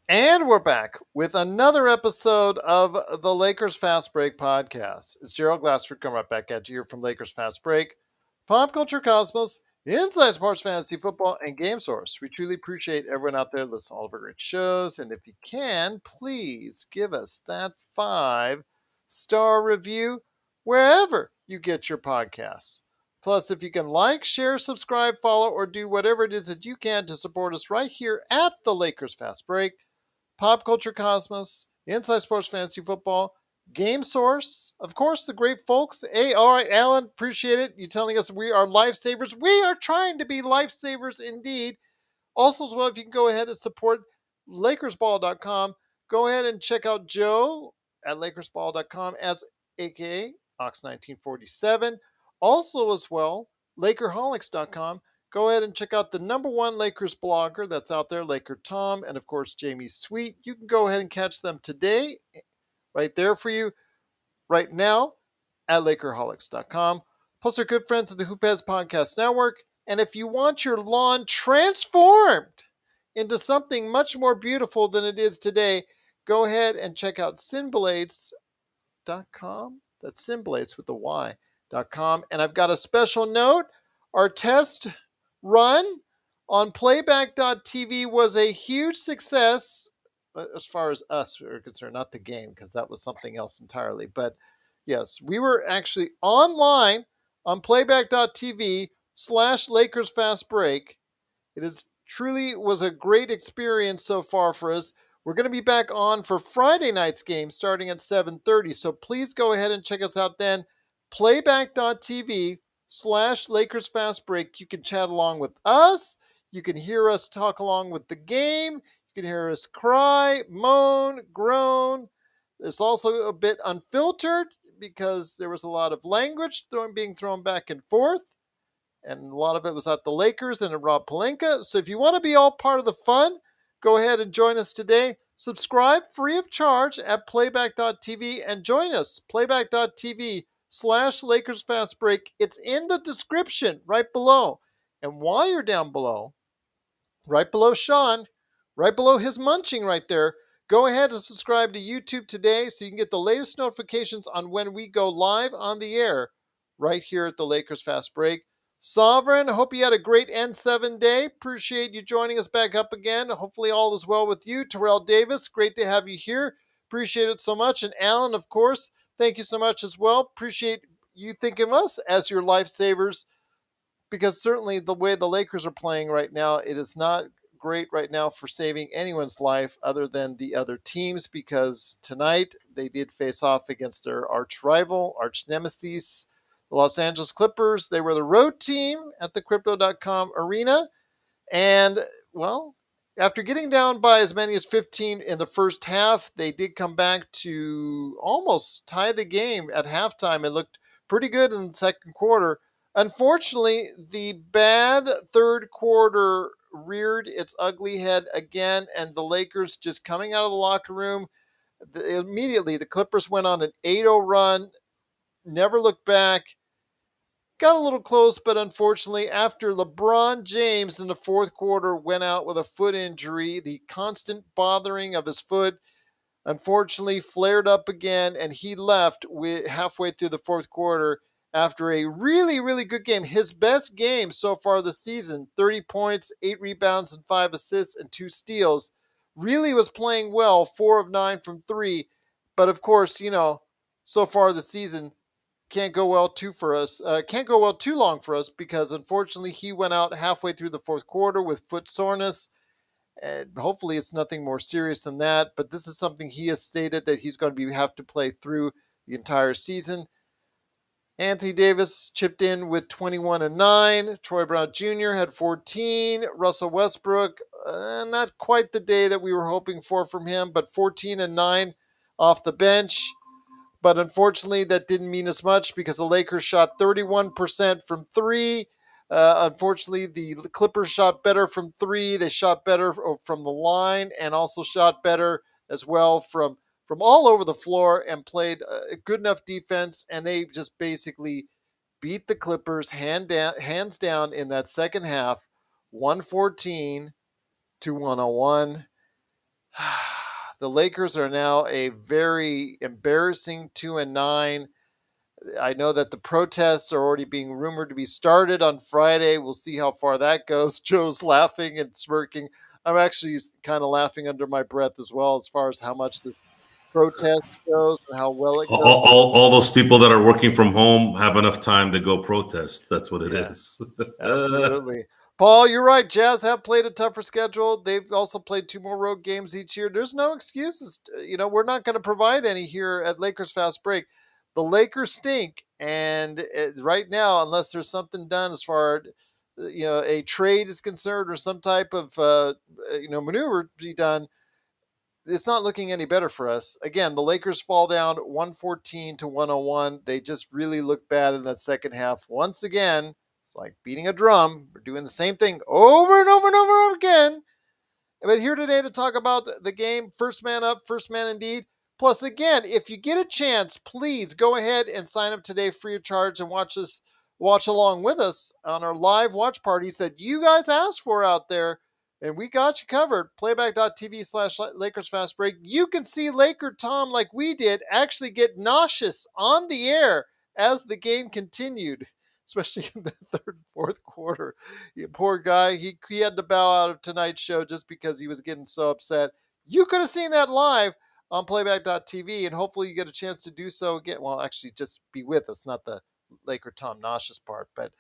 And we're back with another episode of the Lakers Fast Break podcast. It's Gerald Glassford coming right back at you here from Lakers Fast Break, Pop Culture Cosmos, Inside Sports Fantasy Football, and Game Source. We truly appreciate everyone out there listening to all of our great shows. And if you can, please give us that 5-star review wherever you get your podcasts. Plus, if you can like, share, subscribe, follow, or do whatever it is that you can to support us right here at the Lakers Fast Break, Pop Culture Cosmos, Inside Sports Fantasy Football, Game Source, of course, the great folks. Hey, all right, Alan, appreciate it. You telling us we are lifesavers. We are trying to be lifesavers indeed. Also, as well, if you can go ahead and support LakersBall.com, go ahead and check out Joe at LakersBall.com as aka Ox1947. Also, as well, Lakerholics.com. Go ahead and check out the number one Lakers blogger that's out there, Laker Tom, and of course, Jamie Sweet. You can go ahead and catch them today, right there for you, right now, at Lakerholics.com. Plus, our good friends at the Hoopheads Podcast Network. And if you want your lawn transformed into something much more beautiful than it is today, go ahead and check out Sinblades.com. That's Sinblades with the Y.com. And I've got a special note. Our test run on playback.tv was a huge success as far as us are concerned, not the game, because that was something else entirely. But yes, we were actually online on playback.tv/Lakers Fast Break. It is truly was a great experience so far for us. We're going to be back on for Friday night's game starting at 7:30. So please go ahead and check us out then. Playback.tv/Lakers Fast Break. You can chat along with us. You can hear us talk along with the game. You can hear us cry, moan, groan. It's also a bit unfiltered because there was a lot of language being thrown back and forth. And a lot of it was at the Lakers and at Rob Pelinka. So if you want to be all part of the fun, go ahead and join us today. Subscribe free of charge at playback.tv and join us. Playback.tv/Lakers Fast Break. It's in the description right below. And while you're down below, right below Sean, right below his munching right there, go ahead and subscribe to YouTube today so you can get the latest notifications on when we go live on the air right here at the Lakers Fast Break. Sovereign, hope you had a great N7 day. Appreciate you joining us back up again. Hopefully all is well with you. Terrell Davis, great to have you here. Appreciate it so much. And Alan, of course, thank you so much as well. Appreciate you thinking of us as your lifesavers, because certainly the way the Lakers are playing right now, it is not great right now for saving anyone's life other than the other teams, because tonight they did face off against their arch rival, arch nemesis, the Los Angeles Clippers. They were the road team at the Crypto.com arena. And, well, after getting down by as many as 15 in the first half, they did come back to almost tie the game at halftime. It looked pretty good in the second quarter. Unfortunately, the bad third quarter reared its ugly head again, and the Lakers just coming out of the locker room. Immediately, the Clippers went on an 8-0 run, never looked back. Got a little close, but unfortunately, after LeBron James in the fourth quarter went out with a foot injury, the constant bothering of his foot unfortunately flared up again, and he left halfway through the fourth quarter after a really, really good game. His best game so far this season, 30 points, 8 rebounds, and 5 assists, and 2 steals. Really was playing well, 4 of 9 from 3. But of course, so far this season, can't go well can't go well too long for us, because unfortunately he went out halfway through the fourth quarter with foot soreness. And hopefully it's nothing more serious than that, but this is something he has stated that he's going to have to play through the entire season. Anthony Davis chipped in with 21 and 9. Troy Brown Jr. had 14. Russell Westbrook, not quite the day that we were hoping for from him, but 14 and 9 off the bench. But unfortunately, that didn't mean as much because the Lakers shot 31% from 3. Unfortunately, the Clippers shot better from 3. They shot better from the line, and also shot better as well from all over the floor, and played a good enough defense. And they just basically beat the Clippers hands down in that second half, 114-101. The Lakers are now a very embarrassing 2-9. I know that the protests are already being rumored to be started on Friday. We'll see how far that goes. Joe's laughing and smirking. I'm actually kind of laughing under my breath as well, as far as how much this protest goes and how well it goes. All those people that are working from home have enough time to go protest. That's what it Yeah, is. absolutely. Paul, you're right. Jazz have played a tougher schedule. They've also played 2 more road games each year. There's no excuses. We're not going to provide any here at Lakers Fast Break. The Lakers stink, and right now, unless there's something done as far a trade is concerned or some type of maneuver to be done, it's not looking any better for us. Again, the Lakers fall down 114 to 101. They just really look bad in that second half. Once again, it's like beating a drum. We're doing the same thing over and over and over again. But here today to talk about the game, first man up, first man indeed. Plus, again, if you get a chance, please go ahead and sign up today free of charge and watch along with us on our live watch parties that you guys asked for out there. And we got you covered. Playback.tv/Lakers Fast Break. You can see Laker Tom, like we did, actually get nauseous on the air as the game continued, especially in the third and fourth quarter. Poor guy. He had to bow out of tonight's show just because he was getting so upset. You could have seen that live on playback.tv, and hopefully you get a chance to do so again. Well, actually, just be with us, not the Laker Tom nauseous part. But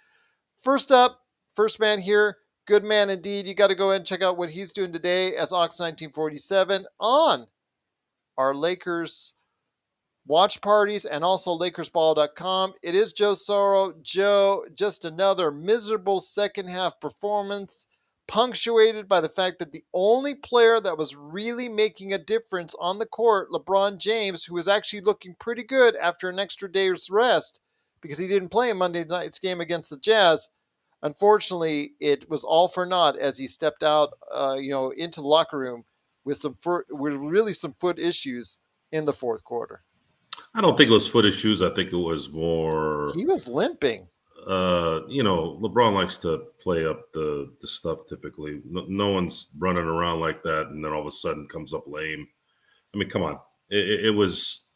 first up, first man here, good man indeed. You got to go ahead and check out what he's doing today as Ox 1947 on our Lakers watch parties and also LakersBall.com. It is Joe Soro. Joe, just another miserable second half performance, punctuated by the fact that the only player that was really making a difference on the court, LeBron James, who was actually looking pretty good after an extra day's rest because he didn't play in Monday night's game against the Jazz. Unfortunately, it was all for naught as he stepped out, into the locker room with really some foot issues in the fourth quarter. I don't think it was foot issues. I think it was more. He was limping. LeBron likes to play up the stuff typically. No one's running around like that and then all of a sudden comes up lame. I mean, come on. It was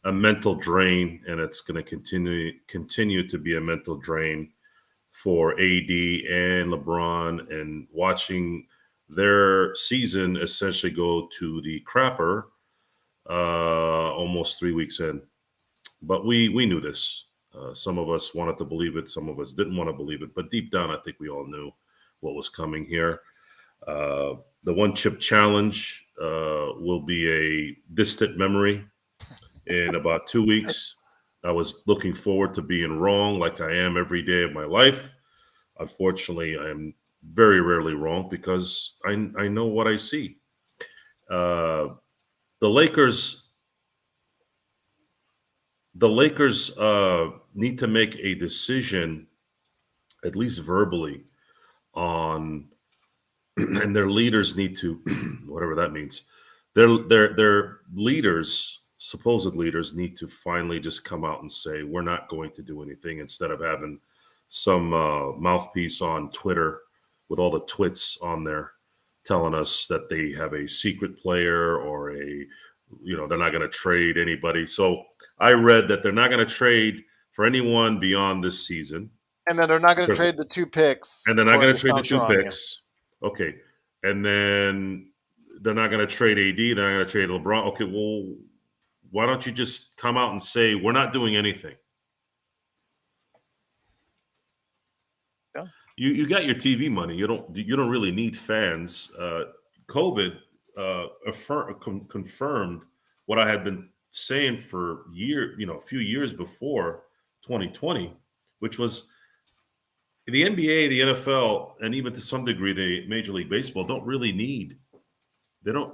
a mental drain, and it's going to continue to be a mental drain for AD and LeBron, and watching their season essentially go to the crapper almost 3 weeks in. But we knew this. Some of us wanted to believe it. Some of us didn't want to believe it. But deep down, I think we all knew what was coming here. The one chip challenge will be a distant memory in about 2 weeks. I was looking forward to being wrong like I am every day of my life. Unfortunately, I am very rarely wrong because I know what I see. The Lakers need to make a decision, at least verbally, on, and their leaders need to, whatever that means, their leaders, supposed leaders, need to finally just come out and say, we're not going to do anything, instead of having some mouthpiece on Twitter with all the twits on there telling us that they have a secret player or they're not going to trade anybody. So I read that they're not going to trade for anyone beyond this season. And then they're not going to trade the 2 picks. And they're not going to trade the 2 picks. Yeah. Okay. And then they're not going to trade AD. They're not going to trade LeBron. Okay, well, why don't you just come out and say, we're not doing anything? Yeah. You got your TV money. You don't really need fans. COVID confirmed what I had been saying for a few years before 2020, which was the NBA, the NFL, and even to some degree the Major League Baseball don't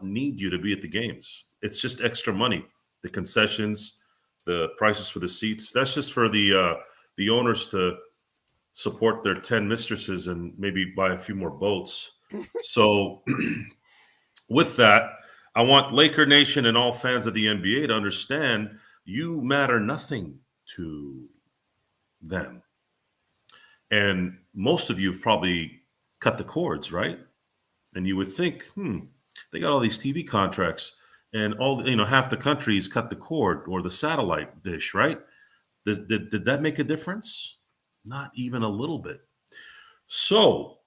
need you to be at the games. It's just extra money. The concessions, the prices for the seats, that's just for the owners to support their 10 mistresses and maybe buy a few more boats. So with that, I want Laker Nation and all fans of the NBA to understand you matter nothing to them. And most of you have probably cut the cords, right? And you would think, They got all these TV contracts, and half the country's cut the cord or the satellite dish, right? Did that make a difference? Not even a little bit. So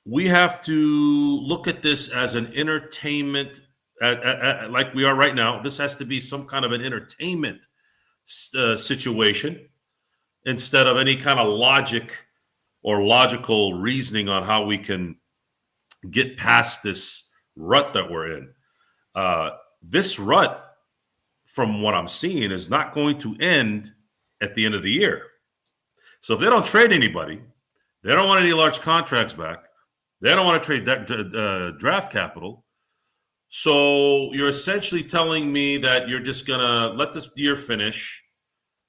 we have to look at this as an entertainment, like we are right now. This has to be some kind of an entertainment situation instead of any kind of logic or logical reasoning on how we can get past this rut that we're in. This rut, from what I'm seeing, is not going to end at the end of the year. So if they don't trade anybody, they don't want any large contracts back, they don't want to trade draft capital. So you're essentially telling me that you're just going to let this year finish.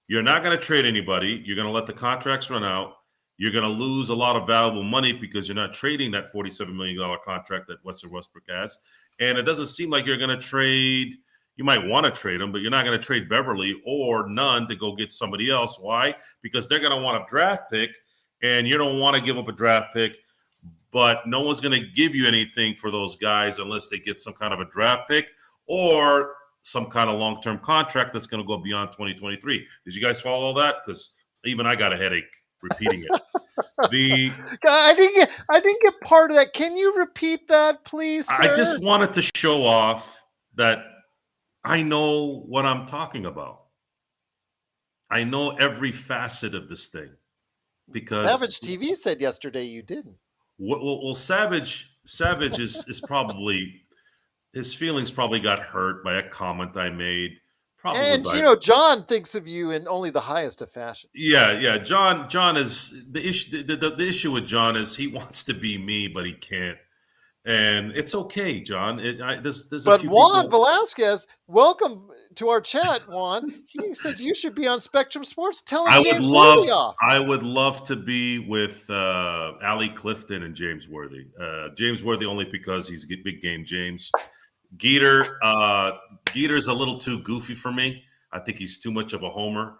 You're not going to trade anybody. You're going to let the contracts run out. You're going to lose a lot of valuable money because you're not trading that $47 million contract that Western Westbrook has. And it doesn't seem like you're going to trade. You might want to trade him, but you're not going to trade Beverly or Nunn to go get somebody else. Why? Because they're going to want a draft pick, and you don't want to give up a draft pick. But no one's going to give you anything for those guys unless they get some kind of a draft pick or some kind of long-term contract that's going to go beyond 2023. Did you guys follow all that? Because even I got a headache repeating it. I didn't get part of that. Can you repeat that, please, sir? I just wanted to show off that I know what I'm talking about. I know every facet of this thing because Savage TV said yesterday you didn't. Well, Savage is probably, his feelings probably got hurt by a comment I made. Probably and John thinks of you in only the highest of fashions. Yeah. John is the issue. The issue with John is he wants to be me, but he can't. And it's okay, John. There's but a few Juan people... Velasquez, welcome to our chat, Juan. He says you should be on Spectrum Sports. Tell him James Worthy off. I would love to be with Ali Clifton and James Worthy. James Worthy only because he's big game James. Geeter's a little too goofy for me. I think he's too much of a homer.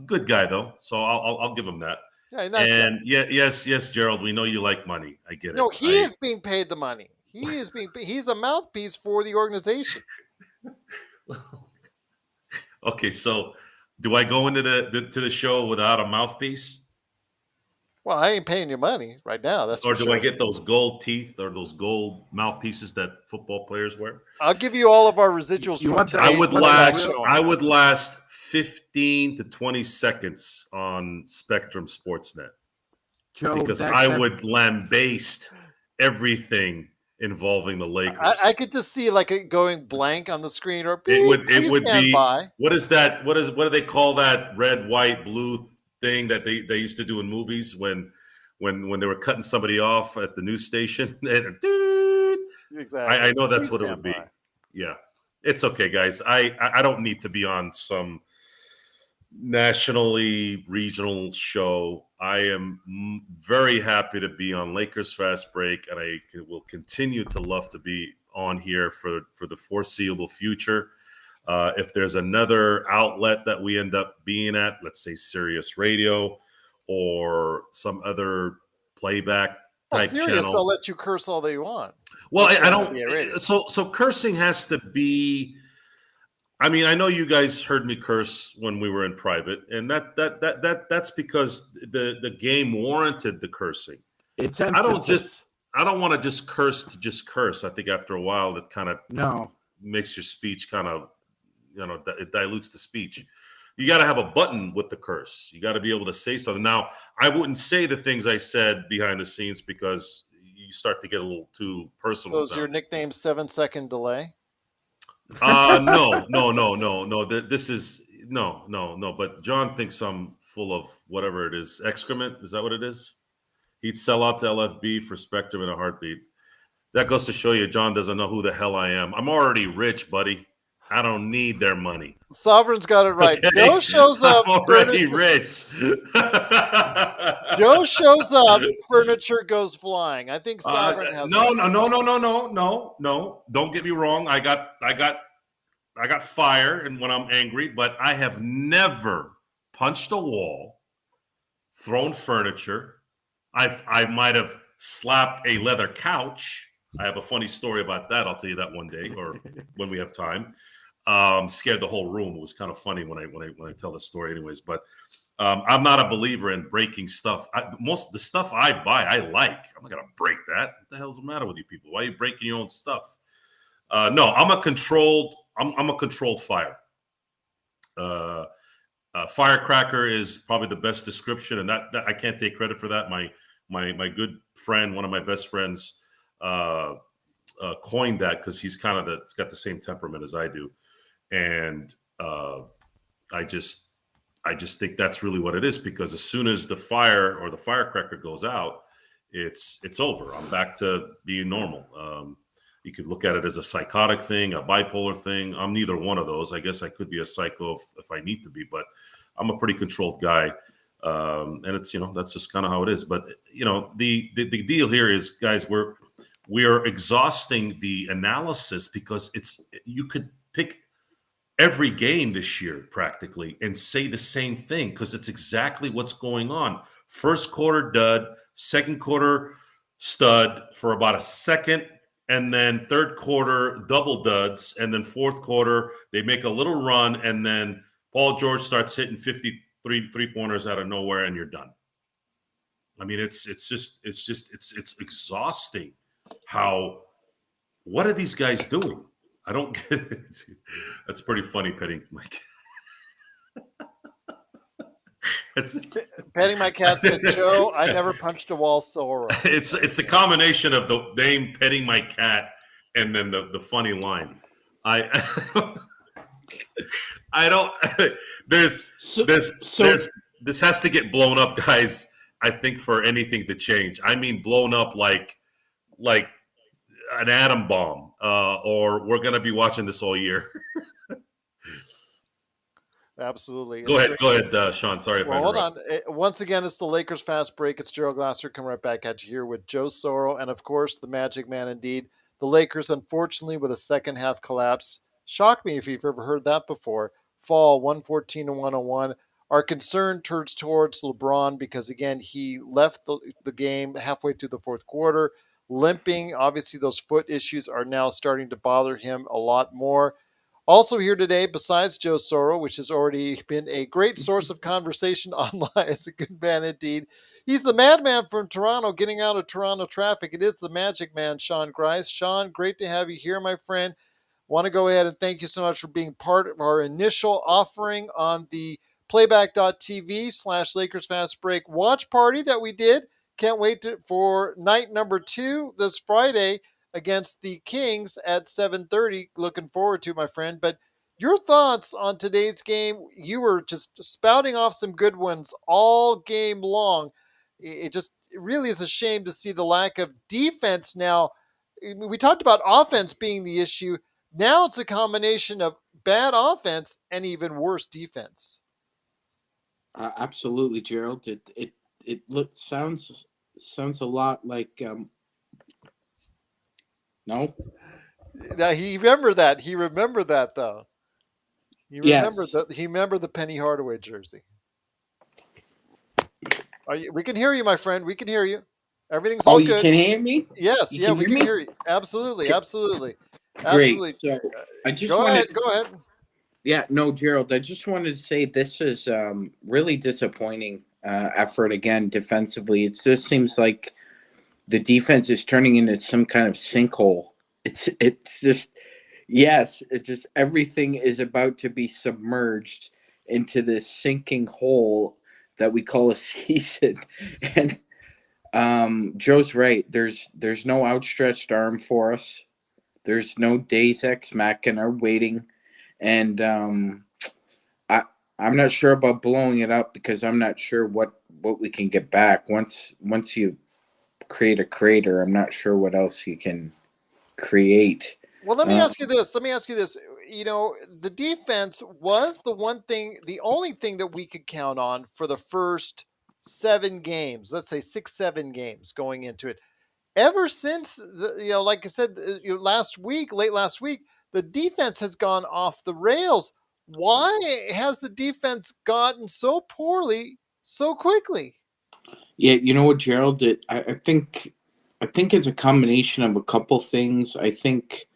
Good guy though, so I'll give him that. Yeah, nice and guy. Yes, Gerald, we know you like money. I get it. No, he is being paid the money. He's a mouthpiece for the organization. Okay, so do I go into the show without a mouthpiece? Well, I ain't paying you money right now. That's or for do sure. I get those gold teeth or those gold mouthpieces that football players wear? I'll give you all of our residuals. I would last 15 to 20 seconds on Spectrum Sportsnet. Joe, because I would lambaste everything involving the Lakers. I could just see like it going blank on the screen, or it would be by. What is that? What do they call that red, white, blue thing that they used to do in movies when they were cutting somebody off at the news station? Exactly. I know that's what it would be. Yeah, it's okay, guys. I don't need to be on some nationally regional show. I am very happy to be on Lakers Fast Break, and I will continue to love to be on here for the foreseeable future. If there's another outlet that we end up being at, let's say Sirius Radio or some other playback type Sirius, channel, they'll let you curse all they want. Well, I don't. So cursing has to be. I mean, I know you guys heard me curse when we were in private, and that's because the game warranted the cursing. It's I don't want to just curse. I think after a while, that kind of makes your speech kind of, it dilutes the speech. You got to have a button with the curse. You got to be able to say something. Now, I wouldn't say the things I said behind the scenes because you start to get a little too personal. So is your nickname 7-second delay? No. This is no. But John thinks I'm full of whatever it is. Excrement. Is that what it is? He'd sell out to LFB for Spectrum in a heartbeat. That goes to show you John doesn't know who the hell I am. I'm already rich, buddy. I don't need their money. Sovereign's got it right. Okay? Joe shows up. I'm already rich. Joe shows up. Furniture goes flying. I think Sovereign has. No. Don't get me wrong. I got fire, and when I'm angry, but I have never punched a wall, thrown furniture. I might have slapped a leather couch I have a funny story about that. I'll tell you that one day or when we have time. Scared the whole room. It was kind of funny when I tell the story, anyways. But I'm not a believer in breaking stuff. Most of the stuff I buy, I like. I'm not gonna break that. What the hell's the matter with you people? Why are you breaking your own stuff? No, I'm a controlled. I'm a controlled fire. Uh, Firecracker is probably the best description, and that I can't take credit for that. My good friend, one of my best friends, coined that because he's it's got the same temperament as I do, and I just think that's really what it is, because as soon as the fire or the firecracker goes out, it's over. I'm back to being normal. You could look at it as a psychotic thing, a bipolar thing. I'm neither one of those. I guess I could be a psycho if I need to be, but I'm a pretty controlled guy. And it's, that's just kind of how it is. But, the deal here is, guys, we are exhausting the analysis, because you could pick every game this year practically and say the same thing, because it's exactly what's going on. First quarter dud, second quarter stud for about a second, and then third quarter double duds, and then fourth quarter they make a little run, and then Paul George starts hitting 53 three-pointers out of nowhere, and you're done. I mean, it's exhausting. What are these guys doing? I don't get it. That's pretty funny, petting Mike. Petting my cat said, Joe, I never punched a wall, Soro. It's a combination of the name petting my cat and then the funny line. I don't. There's this has to get blown up, guys. I think for anything to change. I mean, blown up like an atom bomb, or we're gonna be watching this all year. Absolutely. Go ahead, Sean. Sorry if I hold on. Once again, it's the Lakers Fast Break. It's Gerald Glasser coming right back at you here with Joe Soro and, of course, the Magic Man indeed. The Lakers, unfortunately, with a second half collapse. Shock me if you've ever heard that before. Fall 114-101. Our concern turns towards LeBron because, again, he left the game halfway through the fourth quarter, limping. Obviously, those foot issues are now starting to bother him a lot more. Also here today, besides Joe Soro, which has already been a great source of conversation online, it's a good man indeed. He's the madman from Toronto, getting out of Toronto traffic. It is the Magic Man, Sean Grice. Sean, great to have you here, my friend. Want to go ahead and thank you so much for being part of our initial offering on the playback.tv/Lakers Fast Break watch party that we did. Can't wait for night number 2 this Friday against the Kings at 7:30. Looking forward to, my friend. But your thoughts on today's game? You were just spouting off some good ones all game long. It really is a shame to see the lack of defense now. We talked about offense being the issue. Now it's a combination of bad offense and even worse defense. Absolutely, Gerald. It sounds a lot like no. Now he remembered that. He remembered that though. He remembered Yes. He remembered the Penny Hardaway jersey. We can hear you, my friend. We can hear you. Everything's all good. Oh, you can hear me? Yes, we can hear you. Absolutely. Great. So I just go ahead. Yeah, no, Gerald. I just wanted to say this is really disappointing effort again defensively. It just seems like the defense is turning into some kind of sinkhole. It's just everything is about to be submerged into this sinking hole that we call a season. And Joe's right. There's no outstretched arm for us. There's no Deus Ex Machina waiting, and I'm not sure about blowing it up because I'm not sure what we can get back once you create a crater. I'm not sure what else you can create. Well, let me ask you this. The defense was the only thing that we could count on for the first 7 games. Let's say 6, 7 games going into it. Ever since, like I said, late last week, the defense has gone off the rails. Why has the defense gotten so poorly so quickly? Yeah, you know what, Gerald? I think I think it's a combination of a couple things. I think,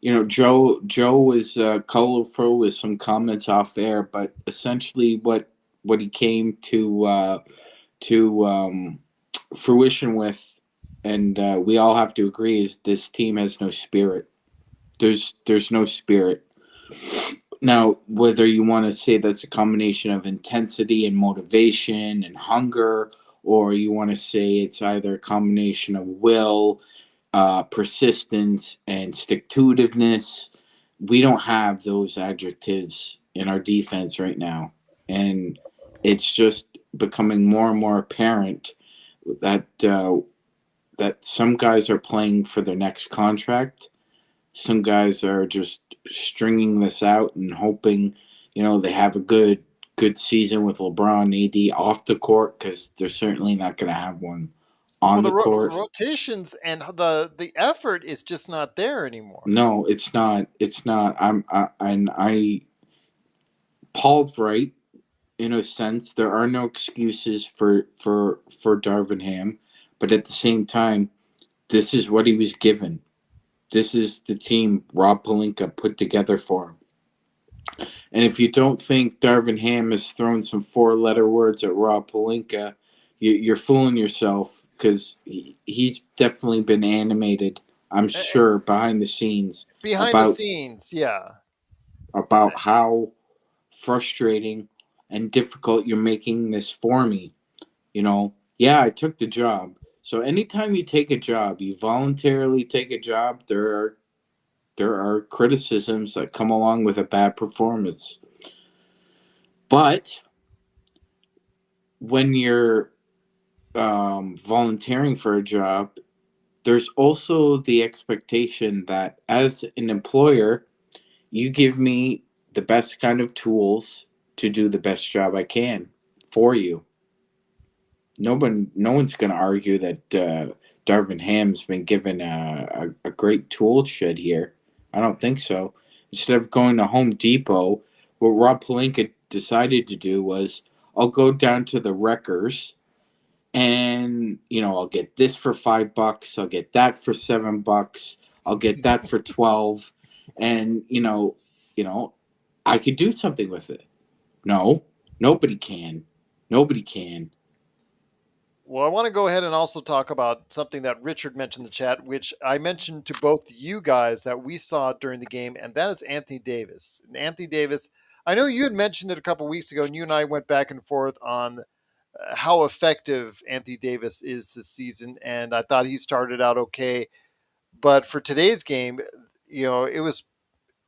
Joe was colorful with some comments off air, but essentially what he came to fruition with, and we all have to agree, is this team has no spirit. There's no spirit. Now, whether you want to say that's a combination of intensity and motivation and hunger, or you want to say it's either a combination of will, persistence, and stick-to-itiveness, we don't have those adjectives in our defense right now. And it's just becoming more and more apparent that that some guys are playing for their next contract. Some guys are just stringing this out and hoping, they have a good season with LeBron, AD off the court, because they're certainly not going to have one on the court. Rotations and the effort is just not there anymore. No, it's not. It's not. Paul's right in a sense. There are no excuses for Darvin Ham, but at the same time, this is what he was given. This is the team Rob Pelinka put together for him. And if you don't think Darvin Ham has thrown some four-letter words at Rob Pelinka, you're fooling yourself, because he's definitely been animated, I'm sure, behind the scenes. Yeah. About how frustrating and difficult you're making this for me. Yeah, I took the job. So anytime you take a job, you voluntarily take a job, there are criticisms that come along with a bad performance. But when you're volunteering for a job, there's also the expectation that as an employer, you give me the best kind of tools to do the best job I can for you. No one's going to argue that Darvin Ham's been given a great tool shed here. I don't think so. Instead of going to Home Depot, what Rob Pelinka decided to do was, I'll go down to the wreckers, and I'll get this for $5. I'll get that for $7. I'll get that for 12, and I could do something with it. No, nobody can. Nobody can. Well, I want to go ahead and also talk about something that Richard mentioned in the chat, which I mentioned to both you guys that we saw during the game, and that is Anthony Davis. And Anthony Davis, I know you had mentioned it a couple of weeks ago, and you and I went back and forth on how effective Anthony Davis is this season, and I thought he started out okay. But for today's game, it was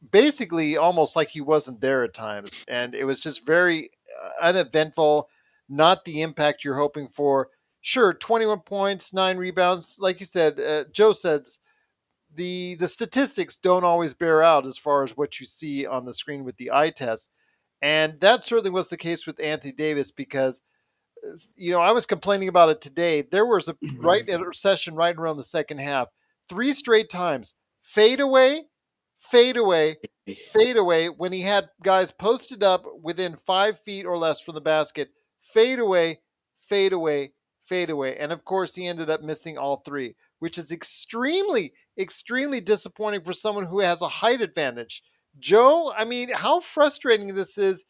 basically almost like he wasn't there at times, and it was just very uneventful, not the impact you're hoping for. Sure, 21 points, 9 rebounds. Like you said, Joe says the statistics don't always bear out as far as what you see on the screen with the eye test. And that certainly was the case with Anthony Davis, because, I was complaining about it today. There was a right intercession right around the second half. 3 straight times. Fade away, fade away, fade away, when he had guys posted up within 5 feet or less from the basket. Fade away, fade away, fade away. And of course, he ended up missing all 3, which is extremely, extremely disappointing for someone who has a height advantage. Joe, I mean, how frustrating this is.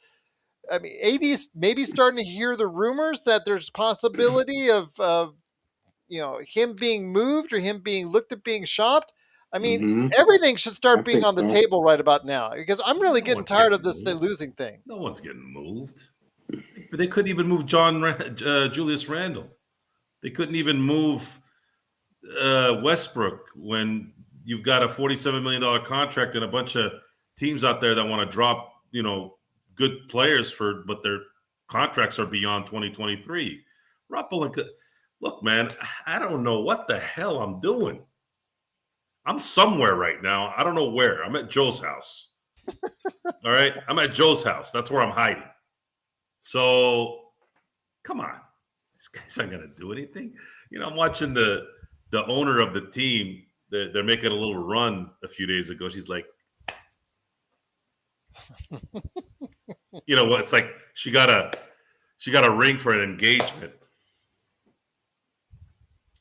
I mean, AD's maybe starting to hear the rumors that there's possibility of him being moved or him being looked at being shopped. I mean, everything should start being on the table right about now, because I'm really getting tired of this losing thing. No one's getting moved. But they couldn't even move Julius Randle. They couldn't even move Westbrook when you've got a $47 million contract and a bunch of teams out there that want to drop, good players but their contracts are beyond 2023. Rob Pelinka, look, man, I don't know what the hell I'm doing. I'm somewhere right now. I don't know where. I'm at Joe's house. All right? I'm at Joe's house. That's where I'm hiding. So, come on. These guys aren't going to do anything. I'm watching the owner of the team. They're making a little run a few days ago. She's like, it's like she got a ring for an engagement.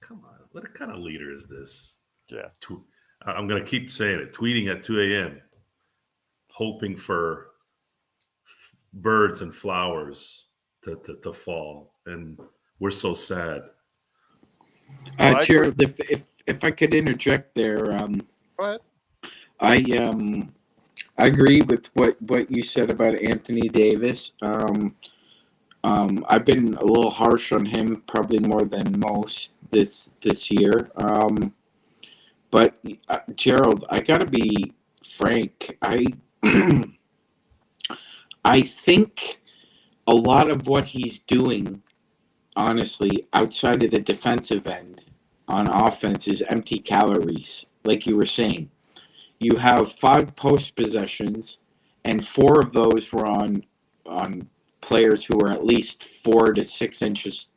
Come on. what kind of leader is this? Yeah. I'm going to keep saying it. Tweeting at 2 a.m., hoping for birds and flowers to fall, and we're so sad. Gerald, if I could interject there, Go ahead. I agree with what you said about Anthony Davis. I've been a little harsh on him, probably more than most this year. But Gerald, I gotta be frank. I think a lot of what he's doing, honestly, outside of the defensive end on offense, is empty calories. Like you were saying, you have 5 post possessions, and 4 of those were on players who are at least 4 to 6 inches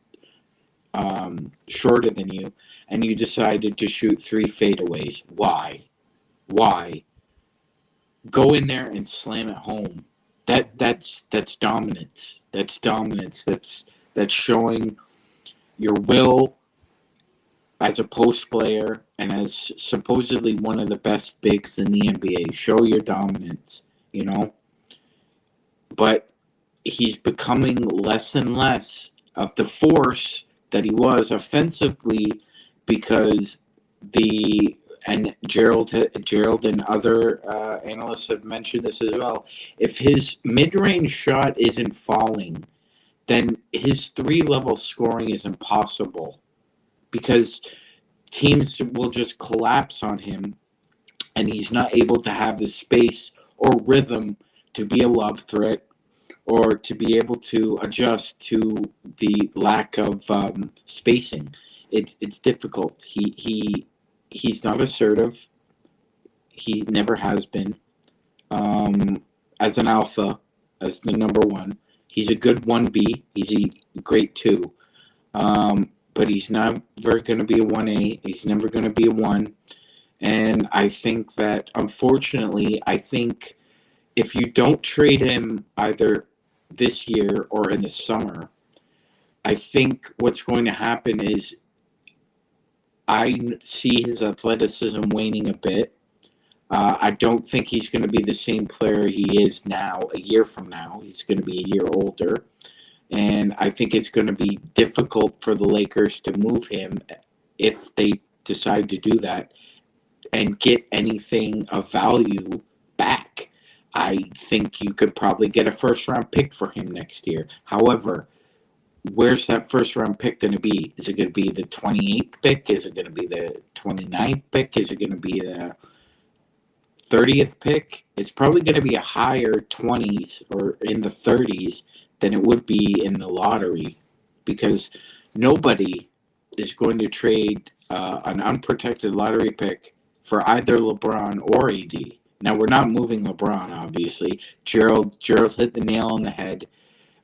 shorter than you, and you decided to shoot 3 fadeaways. Why? Go in there and slam it home. That's dominance. That's dominance. That's showing your will as a post player and as supposedly one of the best bigs in the NBA. Show your dominance, you know. But he's becoming less and less of the force that he was offensively, because Gerald and other analysts have mentioned this as well. If his mid-range shot isn't falling, then his 3-level scoring is impossible, because teams will just collapse on him, and he's not able to have the space or rhythm to be a lob threat, or to be able to adjust to the lack of spacing. It's difficult. He's not assertive. He never has been. As an alpha, as the number 1, he's a good 1B. He's a great 2. But he's never going to be a 1A. He's never going to be a 1. And I think that, unfortunately, if you don't trade him either this year or in the summer, I think what's going to happen is I see his athleticism waning a bit. I don't think he's going to be the same player he is now a year from now. He's going to be a year older. And I think it's going to be difficult for the Lakers to move him, if they decide to do that, and get anything of value back. I think you could probably get a first-round pick for him next year. However, where's that first-round pick going to be? Is it going to be the 28th pick? Is it going to be the 29th pick? Is it going to be the 30th pick? It's probably going to be a higher 20s or in the 30s than it would be in the lottery, because nobody is going to trade an unprotected lottery pick for either LeBron or AD. Now, we're not moving LeBron, obviously. Gerald hit the nail on the head.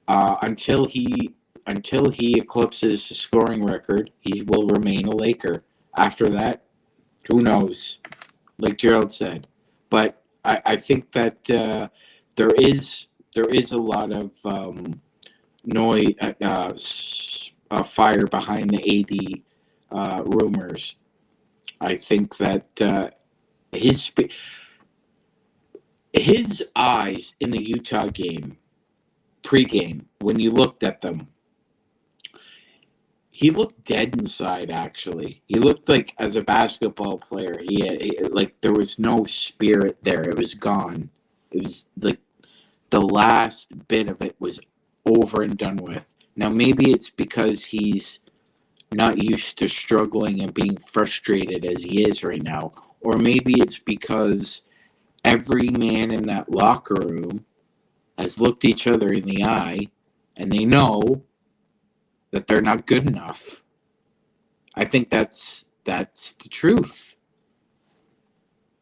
Until he eclipses the scoring record, he will remain a Laker. After that, who knows? Like Gerald said. But I think that there is a lot of noise, fire behind the AD rumors. I think that his eyes in the Utah game, pregame, when you looked at them, he looked dead inside, actually. He looked like, as a basketball player, like there was no spirit there. It was gone. It was like the last bit of it was over and done with. Now, maybe it's because he's not used to struggling and being frustrated as he is right now. Or maybe it's because every man in that locker room has looked each other in the eye, and they know that they're not good enough. I think that's the truth.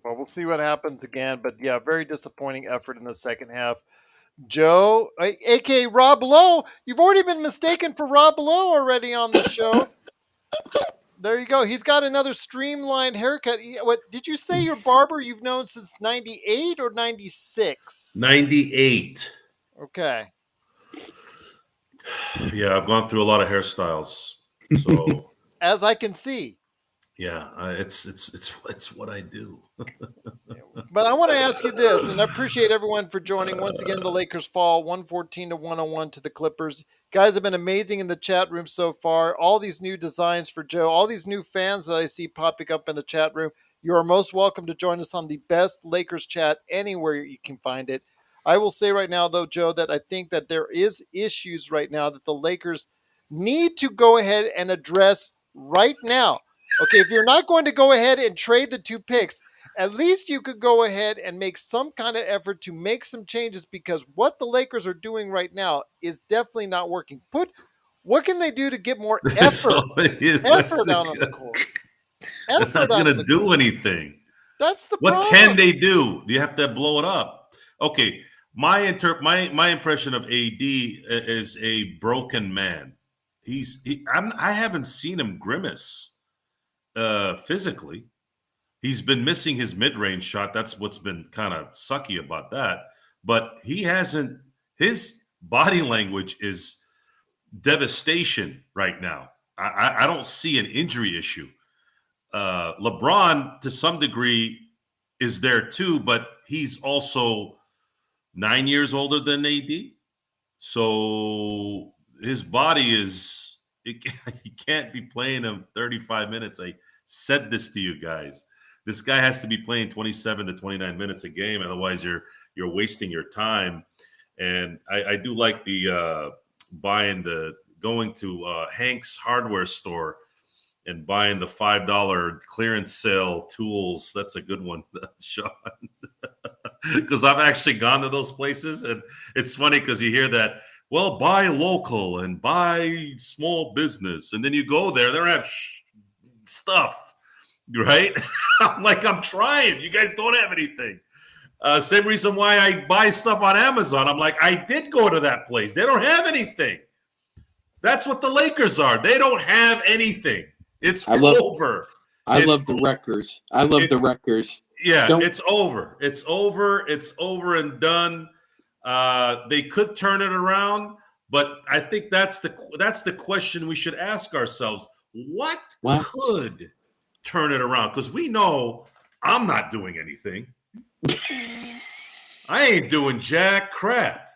Well, we'll see what happens again. But yeah, very disappointing effort in the second half. Joe, a.k.a. Rob Lowe. You've already been mistaken for Rob Lowe already on the show. There you go. He's got another streamlined haircut. What did you say? Your barber you've known since 98 or 96? 98. Okay. Yeah, I've gone through a lot of hairstyles. So As I can see. Yeah, it's what I do. But I want to ask you this, and I appreciate everyone for joining. Once again, the Lakers fall 114-101 to the Clippers. Guys have been amazing in the chat room so far. All these new designs for Joe, all these new fans that I see popping up in the chat room. You are most welcome to join us on the best Lakers chat anywhere you can find it. I will say right now, though, Joe, that I think that there is issues right now that the Lakers need to go ahead and address right now. Okay, if you're not going to go ahead and trade the 2 picks, at least you could go ahead and make some kind of effort to make some changes, because what the Lakers are doing right now is definitely not working. What can they do to get more effort? Effort out on the court. They're Effort not out going on to the do court. anything. That's the What problem. can they do? Do you have to blow it up? Okay, my impression of AD is a broken man. I haven't seen him grimace physically. He's been missing his mid-range shot. That's what's been kind of sucky about that. But he hasn't. His body language is devastation right now. I don't see an injury issue. LeBron, to some degree, is there too, but he's also 9 years older than AD. So his body is, he can't be playing him 35 minutes. I said this to you guys. This guy has to be playing 27 to 29 minutes a game. Otherwise, you're wasting your time. And I do like the going to Hank's hardware store and buying the $5 clearance sale tools. That's a good one, Sean. Because I've actually gone to those places, and it's funny because you hear that, well, buy local and buy small business, and then you go there, they don't have stuff, right? I'm like, I'm trying. You guys don't have anything. Same reason why I buy stuff on Amazon. I'm like, I did go to that place. They don't have anything. That's what the Lakers are. They don't have anything. It's over. I love the Wreckers. I love the Wreckers. Yeah, it's over. It's over. It's over and done. They could turn it around, but I think that's the question we should ask ourselves. What? Could turn it around? Because we know I'm not doing anything. I ain't doing jack crap.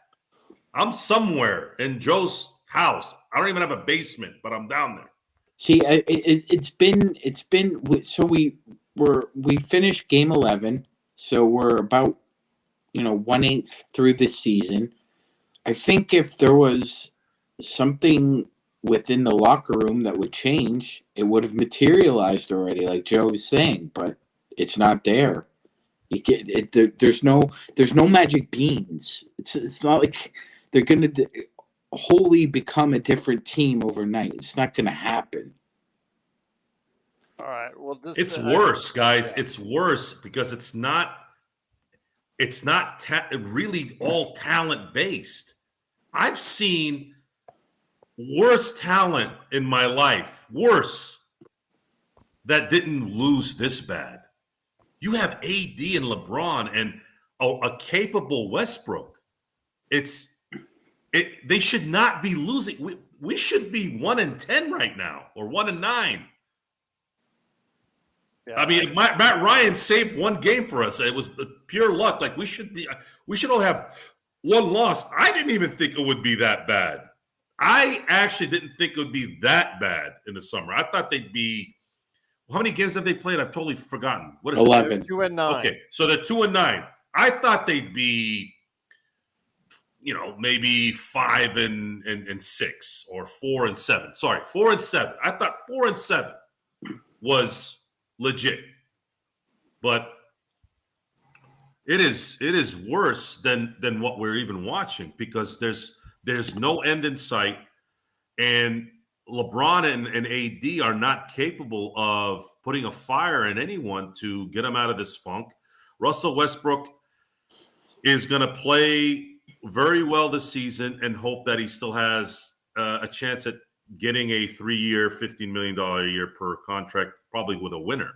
I'm somewhere in Joe's house. I don't even have a basement, but I'm down there. See, it's been so we finished game 11, so we're about 1/8 through this season. I think if there was something within the locker room that would change, it would have materialized already, like Joe was saying, but it's not there. There's no magic beans. It's not like they're gonna wholly become a different team overnight. It's not going to happen. All right. Well, it's worse, guys. Yeah. It's worse because it's not really all talent based. I've seen worse talent in my life, worse, that didn't lose this bad. You have AD and LeBron and a capable Westbrook. They should not be losing. We should be 1-10 right now, or 1-9. Yeah, I mean, Matt Ryan saved one game for us. It was pure luck. Like we should only have one loss. I didn't even think it would be that bad. I actually didn't think it would be that bad in the summer. I thought they'd be. How many games have they played? I've totally forgotten. What is 11? 2-9. Okay, so they're 2-9. I thought they'd be, maybe 5-6 or 4-7. Sorry, 4-7. I thought 4-7 was legit, but it is worse than what we're even watching because there's no end in sight, and LeBron and AD are not capable of putting a fire in anyone to get them out of this funk. Russell Westbrook is going to play very well this season and hope that he still has a chance at getting a 3-year, $15 million a year per contract, probably with a winner.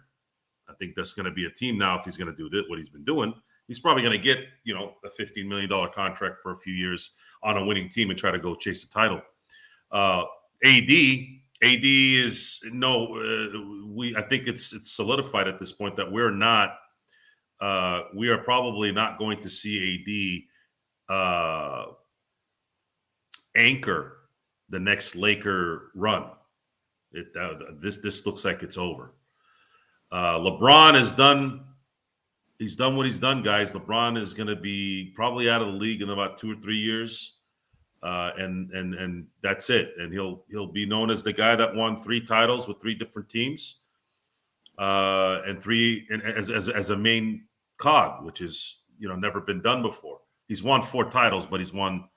I think that's going to be a team now if he's going to do what he's been doing. He's probably going to get, a $15 million contract for a few years on a winning team and try to go chase the title. AD AD is I think it's solidified at this point that we're not. We are probably not going to see AD anchor the next Laker run. This looks like it's over. LeBron is done. He's done what he's done, guys. LeBron is going to be probably out of the league in about 2 or 3 years. And that's it. And he'll be known as the guy that won 3 titles with 3 different teams, and 3 as a main cog, which is never been done before. He's won 4 titles, but he's won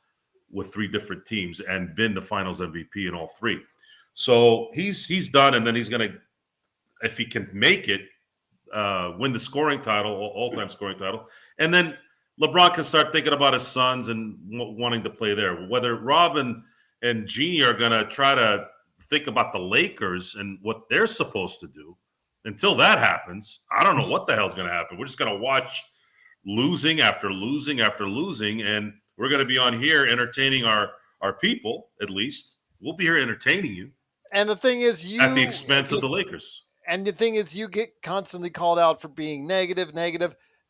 with 3 different teams and been the Finals MVP in all 3. So he's done, and then he's gonna, if he can make it, win the scoring title, all-time scoring title, and then LeBron can start thinking about his sons and wanting to play there. Whether Rob and Jeannie are going to try to think about the Lakers and what they're supposed to do, until that happens, I don't know what the hell's going to happen. We're just going to watch losing after losing after losing, and we're going to be on here entertaining our people, at least. We'll be here entertaining you. And the thing is, at the expense of the Lakers. And the thing is, you get constantly called out for being negative.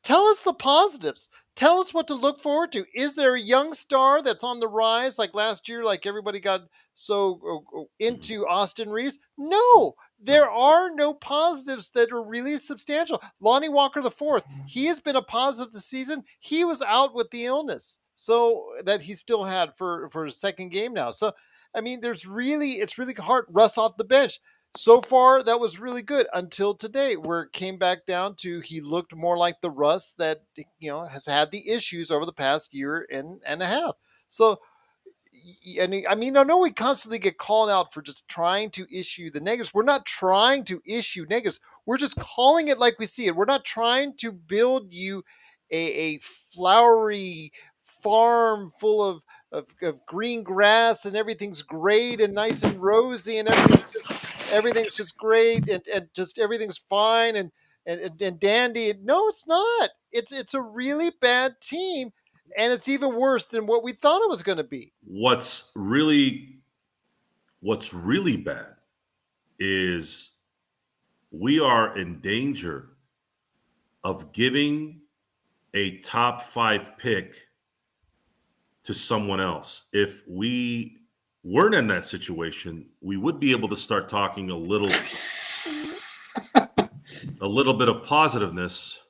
Tell us the positives. Tell us what to look forward to. Is there a young star that's on the rise like last year, like everybody got so into Austin Reeves? No, there are no positives that are really substantial. Lonnie Walker IV, he has been a positive this season. He was out with the illness, so that he still had for his second game now. So, I mean, it's really hard. Russ off the bench. So far, that was really good until today, where it came back down to he looked more like the Russ that has had the issues over the past year and a half. So, and I mean, I know we constantly get called out for just trying to issue the negatives. We're not trying to issue negatives. We're just calling it like we see it. We're not trying to build you a flowery farm full of green grass and everything's great and nice and rosy and everything's just great and just everything's fine and dandy. No, it's not. It's a really bad team, and it's even worse than what we thought it was going to be. What's really bad is we are in danger of giving a top 5 pick to someone else. If we weren't in that situation, we would be able to start talking a little bit of positiveness,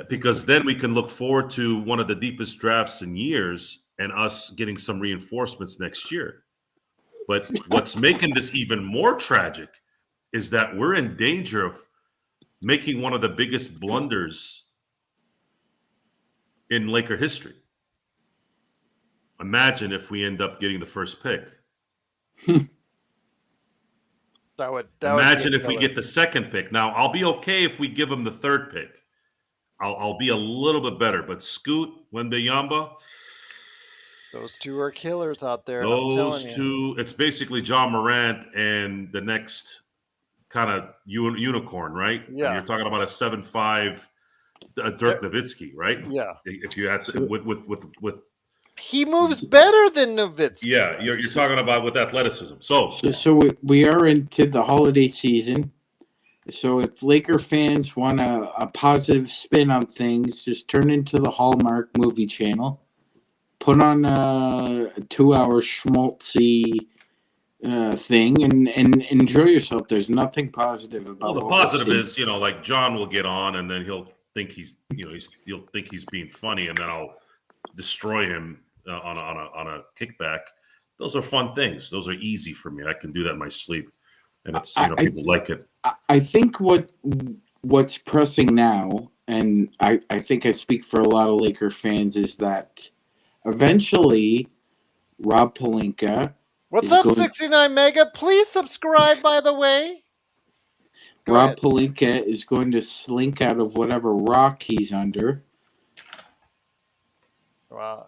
because then we can look forward to one of the deepest drafts in years and us getting some reinforcements next year. But what's making this even more tragic is that we're in danger of making one of the biggest blunders in Laker history. Imagine if we end up getting the first pick. Imagine if we get the second pick. Now, I'll be okay if we give them the third pick. I'll be a little bit better. But Scoot, Wembanyama, those two are killers out there. Those two, it's basically John Morant and the next kind of unicorn, right? Yeah. And you're talking about a 7'5" Dirk Nowitzki, right? Yeah. If you had to, with he moves better than Nowitzki. Yeah, you're talking about with athleticism. So we are into the holiday season. So if Laker fans want a positive spin on things, just turn into the Hallmark movie channel. Put on a 2-hour schmaltzy thing and enjoy yourself. There's nothing positive about. Well, the positive is, like John will get on and then he'll think he's being funny, and then I'll destroy him on a kickback. Those are fun things. Those are easy for me. I can do that in my sleep, and it's people like it. I think what's pressing now, and I think I speak for a lot of Laker fans, is that eventually Rob Pelinka. What's up, 69 Mega? Please subscribe, by the way. Rob Pelinka is going to slink out of whatever rock he's under. Wow.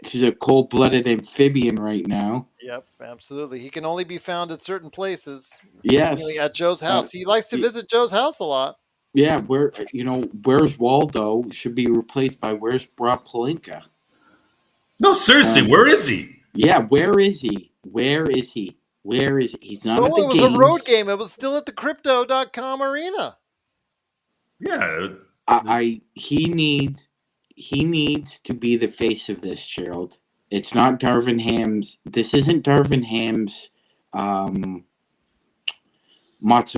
He's a cold-blooded amphibian right now. Yep, absolutely. He can only be found at certain places. Yes. At Joe's house. He likes to visit Joe's house a lot. Yeah, where's Waldo should be replaced by where's Rob Pelinka. No, seriously, where is he? Yeah, where is he? Where is he? Where is he? He's not So at the it was games. a road game. It was still at the Crypto.com arena. Yeah. He needs to be the face of this, Gerald. It's not Darvin Ham's. This isn't Darvin Ham's matzo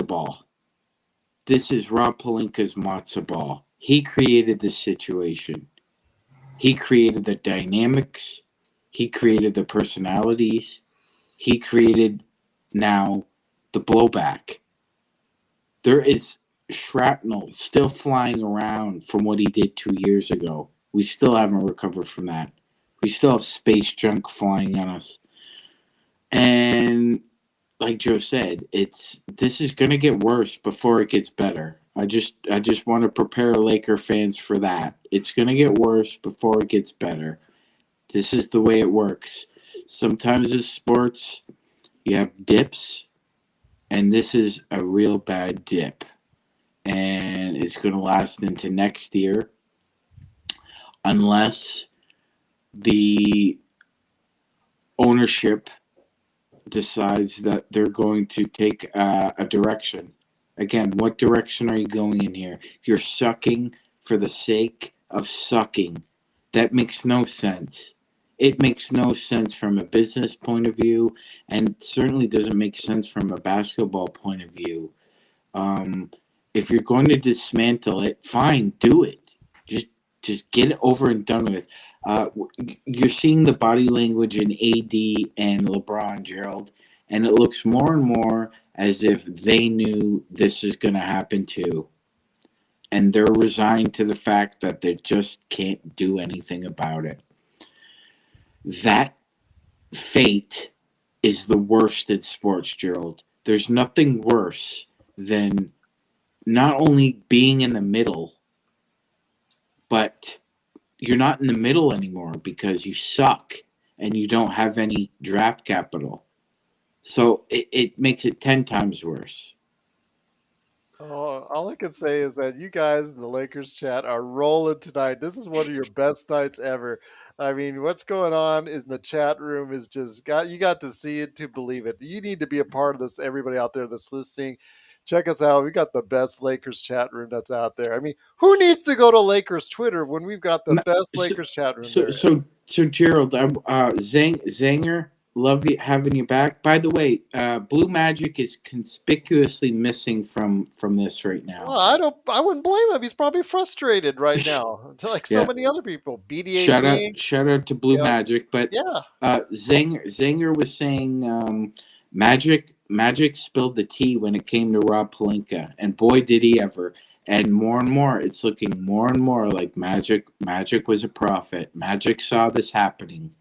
ball. This is Rob Pelinka's matzo ball. He created this situation. He created the dynamics. He created the personalities. He created now the blowback. There is shrapnel still flying around from what he did 2 years ago. We still haven't recovered from that. We still have space junk flying on us. And like Joe said, this is going to get worse before it gets better. I just want to prepare Laker fans for that. It's going to get worse before it gets better. This is the way it works. Sometimes in sports, you have dips, and this is a real bad dip. And it's going to last into next year unless the ownership decides that they're going to take a direction. Again, what direction are you going in here? You're sucking for the sake of sucking. That makes no sense. It makes no sense from a business point of view, and certainly doesn't make sense from a basketball point of view. If you're going to dismantle it, fine, do it. Just get it over and done with. You're seeing the body language in AD and LeBron, Gerald, and it looks more and more as if they knew this is going to happen too. And they're resigned to the fact that they just can't do anything about it. That fate is the worst in sports, Gerald. There's nothing worse than not only being in the middle, but you're not in the middle anymore because you suck and you don't have any draft capital. So it makes it 10 times worse. Oh, all I can say is that you guys in the Lakers chat are rolling tonight. This is one of your best nights ever. I mean, what's going on in the chat room is just you got to see it to believe it. You need to be a part of this. Everybody out there that's listening, check us out. We got the best Lakers chat room that's out there. I mean, who needs to go to Lakers Twitter when we've got the best Lakers chat room there is? So Gerald, Zanger, love having you back. By the way, Blue Magic is conspicuously missing from this right now. Well, I wouldn't blame him. He's probably frustrated right now, like so many other people. BDA shout out to Blue Magic, but yeah. Zanger was saying Magic spilled the tea when it came to Rob Pelinka, and boy did he ever. And more, it's looking more and more like Magic was a prophet. Magic saw this happening.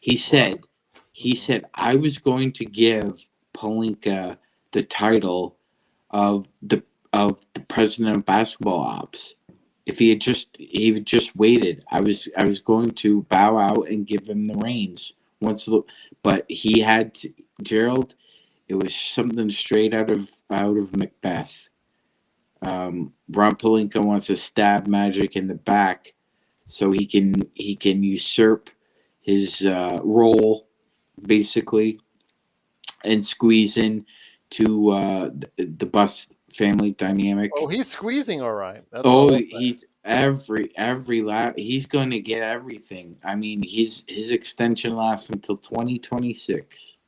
He said, I was going to give Pelinka the title of the president of basketball ops. If he had just waited, I was going to bow out and give him the reins. But he had to, Gerald. It was something straight out of Macbeth. Rob Pelinka wants to stab Magic in the back so he can usurp his role, basically, and squeeze in to the Bust family dynamic. Oh, he's squeezing all right. That's he's he's going to get everything. I mean, his extension lasts until 2026.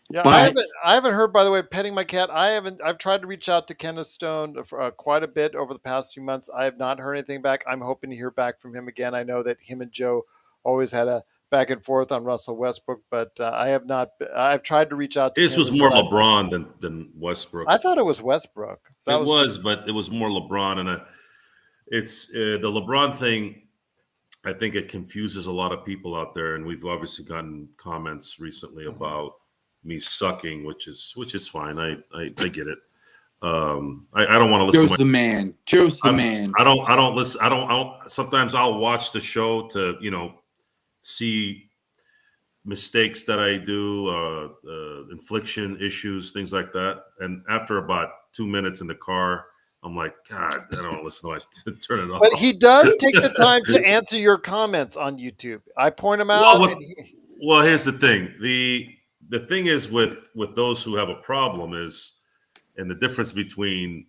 Yeah, but I haven't heard. By the way, petting my cat. I've tried to reach out to Kenneth Stone for, quite a bit over the past few months. I have not heard anything back. I'm hoping to hear back from him again. I know that him and Joe always had a back and forth on Russell Westbrook, but I have not. I've tried to reach out to him. This was more LeBron than Westbrook. I thought it was Westbrook. But it was more LeBron, and it's the LeBron thing. I think it confuses a lot of people out there, and we've obviously gotten comments recently about me sucking, which is fine. I get it. I don't want to listen. Joe's the man. Joe's the man. I don't listen. I don't. Sometimes I'll watch the show to see mistakes that I do, infliction issues, things like that. And after about 2 minutes in the car, I'm like, God, I don't want to listen to it. Turn it off. But he does take the time to answer your comments on YouTube. I point him out. Well, here's the thing. The thing is with those who have a problem is, and the difference between,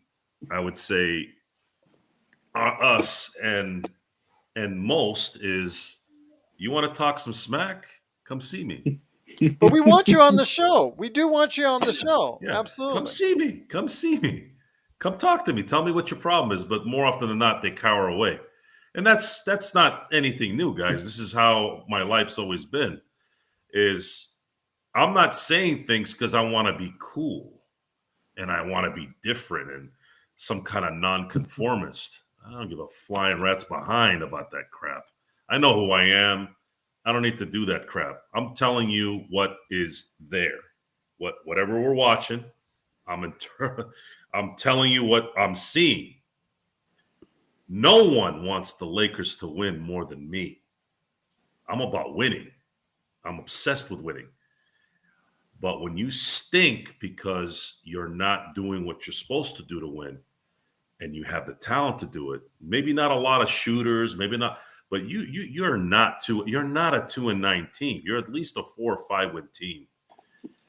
I would say, us and most is, you want to talk some smack? Come see me. But we want you on the show. We do want you on the show. Yeah, come Absolutely. see me. Come see me. Come talk to me. Tell me what your problem is. But more often than not, they cower away, and that's not anything new, guys. This is how my life's always been. Is I'm not saying things because I want to be cool and I want to be different and some kind of nonconformist. I don't give a flying rat's behind about that crap. I know who I am. I don't need to do that crap. I'm telling you what is there. Whatever we're watching, I'm telling you what I'm seeing. No one wants the Lakers to win more than me. I'm about winning. I'm obsessed with winning. But when you stink because you're not doing what you're supposed to do to win, and you have the talent to do it, maybe not a lot of shooters, maybe not, but you're not a 2-9 team. You're at least a 4 or 5 win team.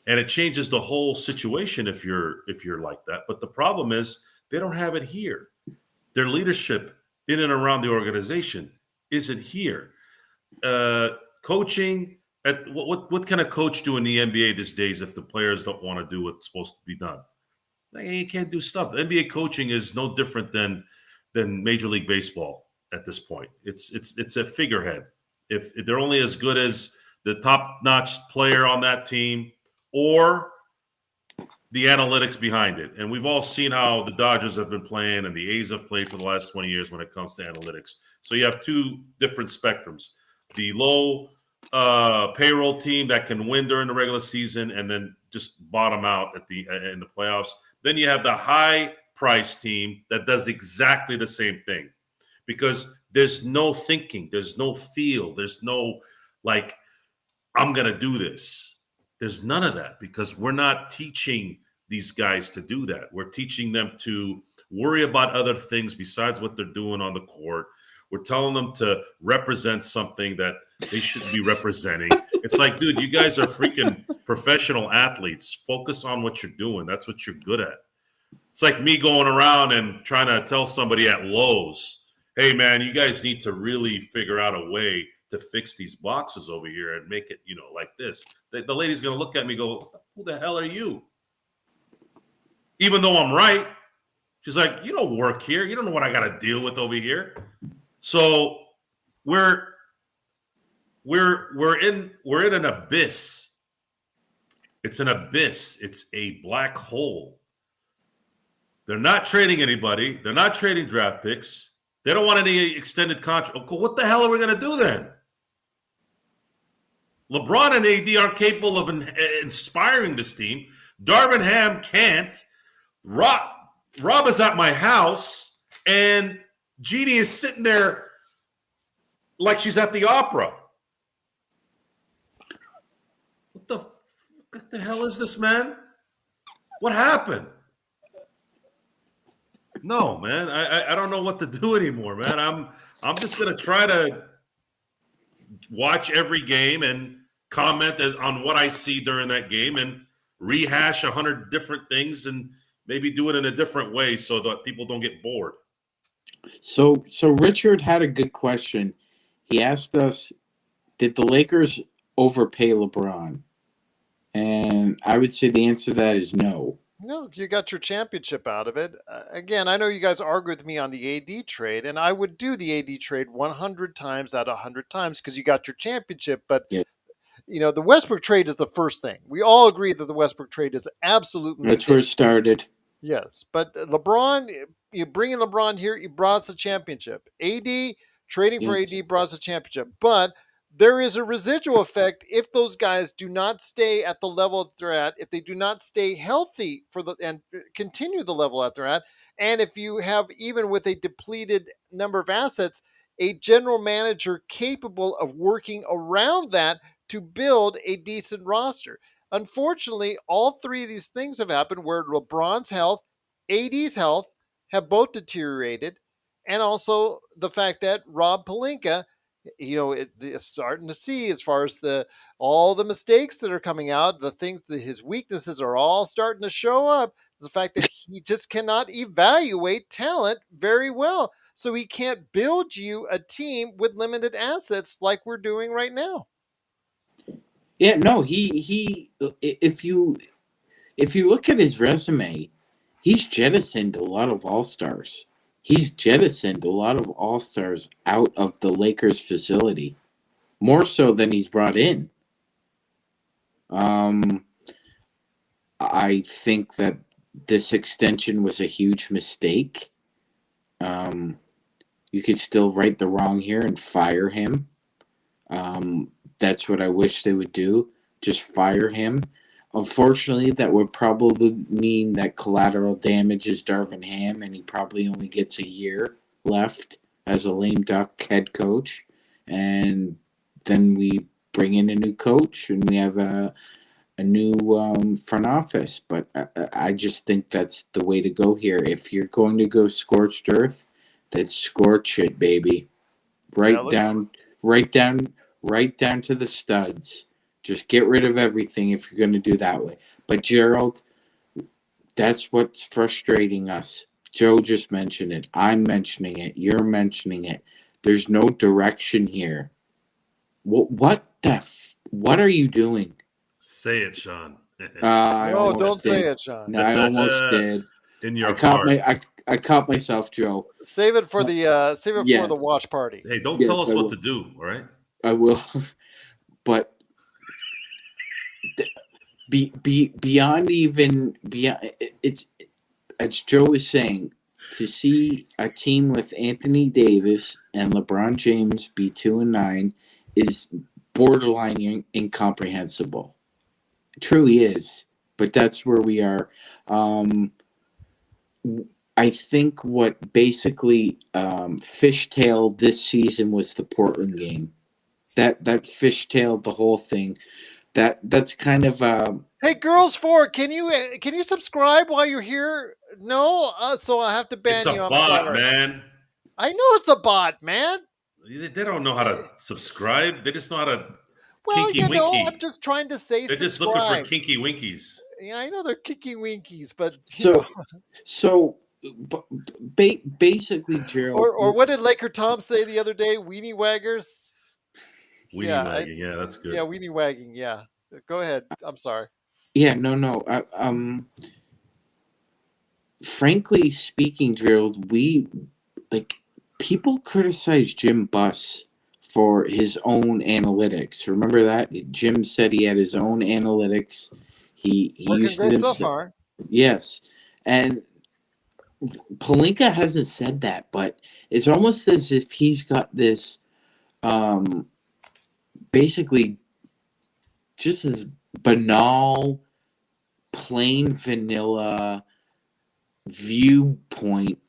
And it changes the whole situation if you're like that. But the problem is they don't have it here. Their leadership in and around the organization isn't here. Coaching, what can a coach do in the NBA these days if the players don't want to do what's supposed to be done? You can't do stuff. NBA coaching is no different than Major League Baseball at this point. It's a figurehead. If they're only as good as the top-notch player on that team or the analytics behind it. And we've all seen how the Dodgers have been playing and the A's have played for the last 20 years when it comes to analytics. So you have two different spectrums. The low payroll team that can win during the regular season and then just bottom out in the playoffs. Then you have the high price team that does exactly the same thing because there's no thinking, there's no feel, there's no like, I'm going to do this. There's none of that because we're not teaching these guys to do that. We're teaching them to worry about other things besides what they're doing on the court. We're telling them to represent something that they shouldn't be representing. It's like, dude, you guys are freaking professional athletes. Focus on what you're doing. That's what you're good at. It's like me going around and trying to tell somebody at Lowe's, hey, man, you guys need to really figure out a way to fix these boxes over here and make it, like this. The lady's going to look at me and go, who the hell are you? Even though I'm right. She's like, you don't work here. You don't know what I got to deal with over here. So we're in an abyss. It's an abyss. It's a black hole. They're not trading anybody. They're not trading draft picks. They don't want any extended contract. What the hell are we going to do then? LeBron and AD aren't capable of inspiring this team. Darvin Ham can't. Rob is at my house, and Jeannie is sitting there like she's at the opera. What the hell is this, man? What happened? No, man, I don't know what to do anymore, man. I'm just gonna try to watch every game and comment on what I see during that game and rehash 100 different things and maybe do it in a different way so that people don't get bored. So Richard had a good question. He asked us, did the Lakers overpay LeBron? And I would say the answer to that is no. No, you got your championship out of it. Again, I know you guys argue with me on the AD trade, and I would do the AD trade 100 times out of 100 times because you got your championship. But, Yeah. The Westbrook trade is the first thing. We all agree that the Westbrook trade is absolute mistake. That's where it started. Yes, but LeBron, you bring in LeBron here, you brought us a championship. AD, trading for Yes. AD brought us a championship. But there is a residual effect if those guys do not stay at the level that they're at, if they do not stay healthy and continue the level that they're at, and if you have, even with a depleted number of assets, a general manager capable of working around that to build a decent roster. Unfortunately, all three of these things have happened where LeBron's health, AD's health have both deteriorated, and also the fact that Rob Pelinka it's starting to see as far as all the mistakes that are coming out, the things that his weaknesses are all starting to show up. The fact that he just cannot evaluate talent very well. So he can't build you a team with limited assets like we're doing right now. Yeah, no, he if you look at his resume, he's jettisoned a lot of all-stars. He's jettisoned a lot of all-stars out of the Lakers facility, more so than he's brought in. I think that this extension was a huge mistake. You could still right the wrong here and fire him. That's what I wish they would do. Just fire him. Unfortunately, that would probably mean that collateral damage is Darvin Ham, and he probably only gets a year left as a lame duck head coach. And then we bring in a new coach, and we have a new front office. But I just think that's the way to go here. If you're going to go scorched earth, then scorch it, baby. Right down to the studs. Just get rid of everything if you're going to do that way. But Gerald, that's what's frustrating us. Joe just mentioned it. I'm mentioning it. You're mentioning it. There's no direction here. What are you doing? Say it, Sean. No, don't say it, Sean. No, I almost did. In your heart. I caught myself, Joe. Save it for the for the watch party. Hey, don't tell us what to do, all right? I will. But beyond it's as Joe was saying, to see a team with Anthony Davis and LeBron James be 2-9 is borderline incomprehensible. It truly is. But that's where we are. I think what basically fishtailed this season was the Portland game. That fishtailed the whole thing. That's kind of Hey, Girls 4, can you subscribe while you're here? No, so I have to ban you. It's a bot, man. I know it's a bot, man. They don't know how to subscribe. They just know how to kinky winky. I'm just basically say they're subscribe. Just looking for kinky winkies. Yeah, I know they're kinky winkies, but basically, Gerald. Or what did Laker Tom say the other day? Weenie waggers. Wagging, yeah, that's good. Yeah, weenie wagging, yeah. Go ahead. I'm sorry. Yeah, no. Frankly speaking, Gerald, people criticize Jim Buss for his own analytics. Remember that? Jim said he had his own analytics. He used great it so far. Yes. And Pelinka hasn't said that, but it's almost as if he's got this basically just as banal, plain vanilla viewpoint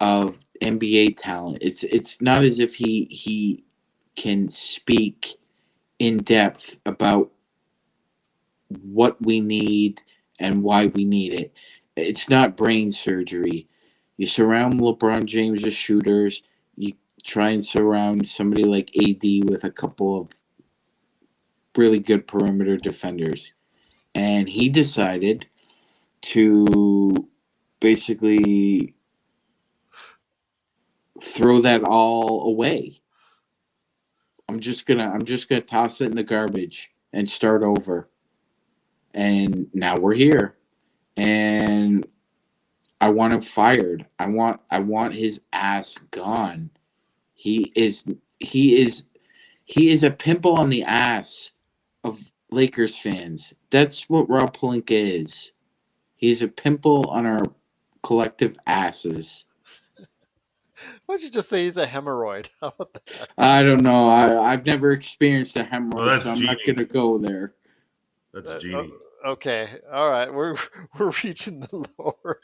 of NBA talent. It's not as if he can speak in depth about what we need and why we need it. It's not brain surgery. You surround LeBron James with shooters. You try and surround somebody like AD with a couple of really good perimeter defenders. And he decided to basically throw that all away. I'm just gonna toss it in the garbage and start over. And now we're here. And I want him fired. I want his ass gone. He is a pimple on the ass of Lakers fans. That's what Rob Pelinka is. He's a pimple on our collective asses. Why don't you just say he's a hemorrhoid? How about that? I don't know. I've never experienced a hemorrhoid, so I'm not going to go there. That's Genie. Okay, all right. We're reaching the lower.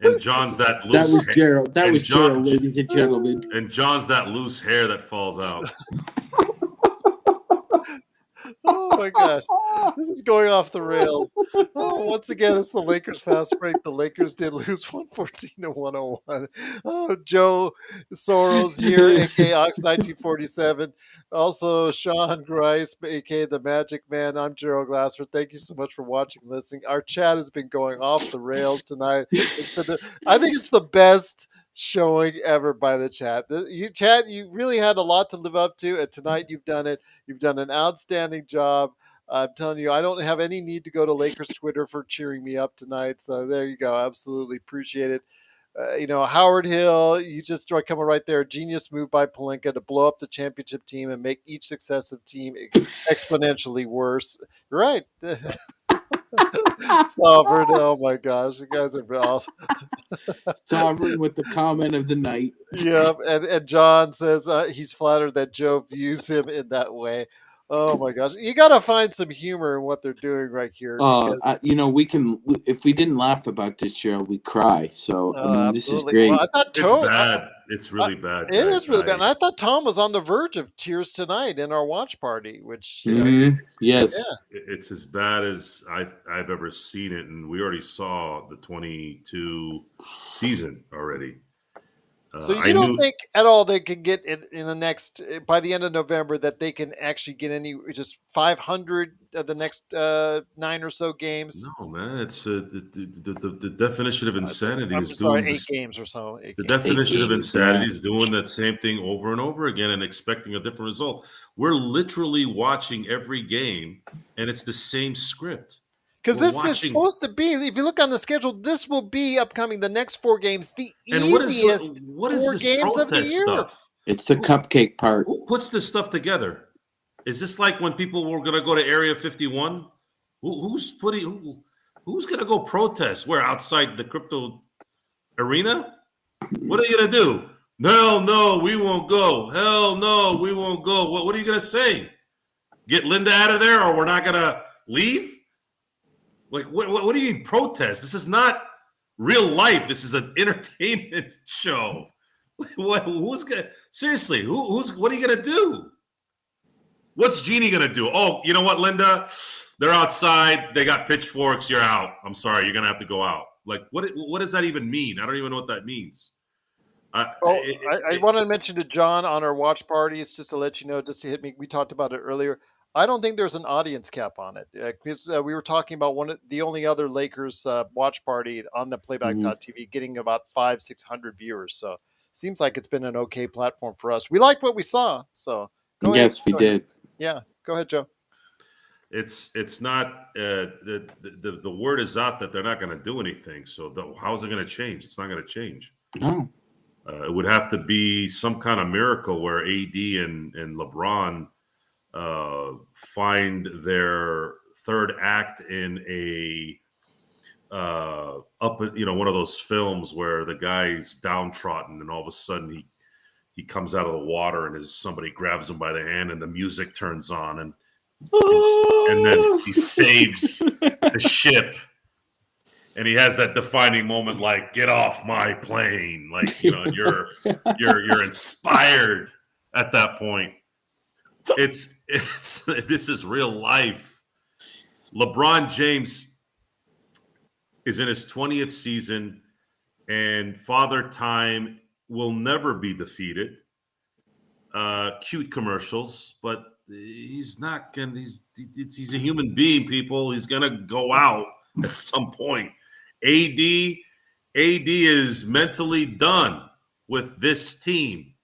And John's that loose. That was Gerald. That was Gerald, ladies and gentlemen. And John's that loose hair that falls out. Oh my gosh, this is going off the rails. Oh, once again, it's the Lakers fast break. The Lakers did lose 114-101. Oh, Joe Soro's year, aka Ox 1947. Also, Sean Grice, aka the Magic Man. I'm Gerald Glassford. Thank you so much for watching and listening. Our chat has been going off the rails tonight. I think it's the best showing ever by the chat. You really had a lot to live up to, and tonight you've done it. You've done an outstanding job. I'm telling you, I don't have any need to go to Lakers Twitter for cheering me up tonight. So there you go. Absolutely appreciate it. Howard Hill, you just are coming right there. Genius move by Pelinka to blow up the championship team and make each successive team exponentially worse. You're right. Sovereign, oh my gosh, you guys are awesome. Sovereign with the comment of the night. Yep, and John says he's flattered that Joe views him in that way. Oh my gosh, you got to find some humor in what they're doing right here. We can. If we didn't laugh about this, Gerald, we cry. So this is great. Well, I thought it's bad. It's really bad. It is really bad. And I thought Tom was on the verge of tears tonight in our watch party, which yes, it's as bad as I've ever seen it, and we already saw the 22 season already. So you don't think at all they can get in the next, by the end of November, that they can actually get just 500 of the next 9 or so games? No, man. It's the definition of insanity is doing 8 games or so. The definition of insanity is doing that same thing over and over again and expecting a different result. We're literally watching every game, and it's the same script. Because this is supposed to be, if you look on the schedule, this will be upcoming the next 4 games, the easiest what is 4 this games of the year. Stuff? It's the cupcake part. Who puts this stuff together? Is this like when people were going to go to Area 51? Who's going to go protest? Where, outside the crypto arena? What are you going to do? Hell no, we won't go. Hell no, we won't go. What are you going to say? Get Linda out of there, or we're not going to leave? Like, what do you mean protest? This is not real life. This is an entertainment show. Who's gonna seriously? What are you gonna do? What's Jeannie gonna do? Oh, you know what, Linda? They're outside. They got pitchforks. You're out. I'm sorry. You're gonna have to go out. Like, what does that even mean? I don't even know what that means. I want to mention to John on our watch parties, just to let you know, just to hit me. We talked about it earlier. I don't think there's an audience cap on it, because we were talking about the only other Lakers watch party on the Playback.tv getting about 500-600 viewers. So seems like it's been an okay platform for us. We liked what we saw. So yes, we did. Yeah, go ahead, Joe. It's not the word is out that they're not going to do anything. So how's it going to change? It's not going to change. No. It would have to be some kind of miracle where AD and LeBron find their third act in one of those films where the guy's downtrodden and all of a sudden he comes out of the water and somebody grabs him by the hand and the music turns on and then he saves the ship. And he has that defining moment, like, get off my plane. Like, you're inspired at that point. This is real life. LeBron James is in his 20th season, and Father Time will never be defeated. Cute commercials, but he's not going to, he's a human being, people. He's going to go out at some point. AD is mentally done with this team.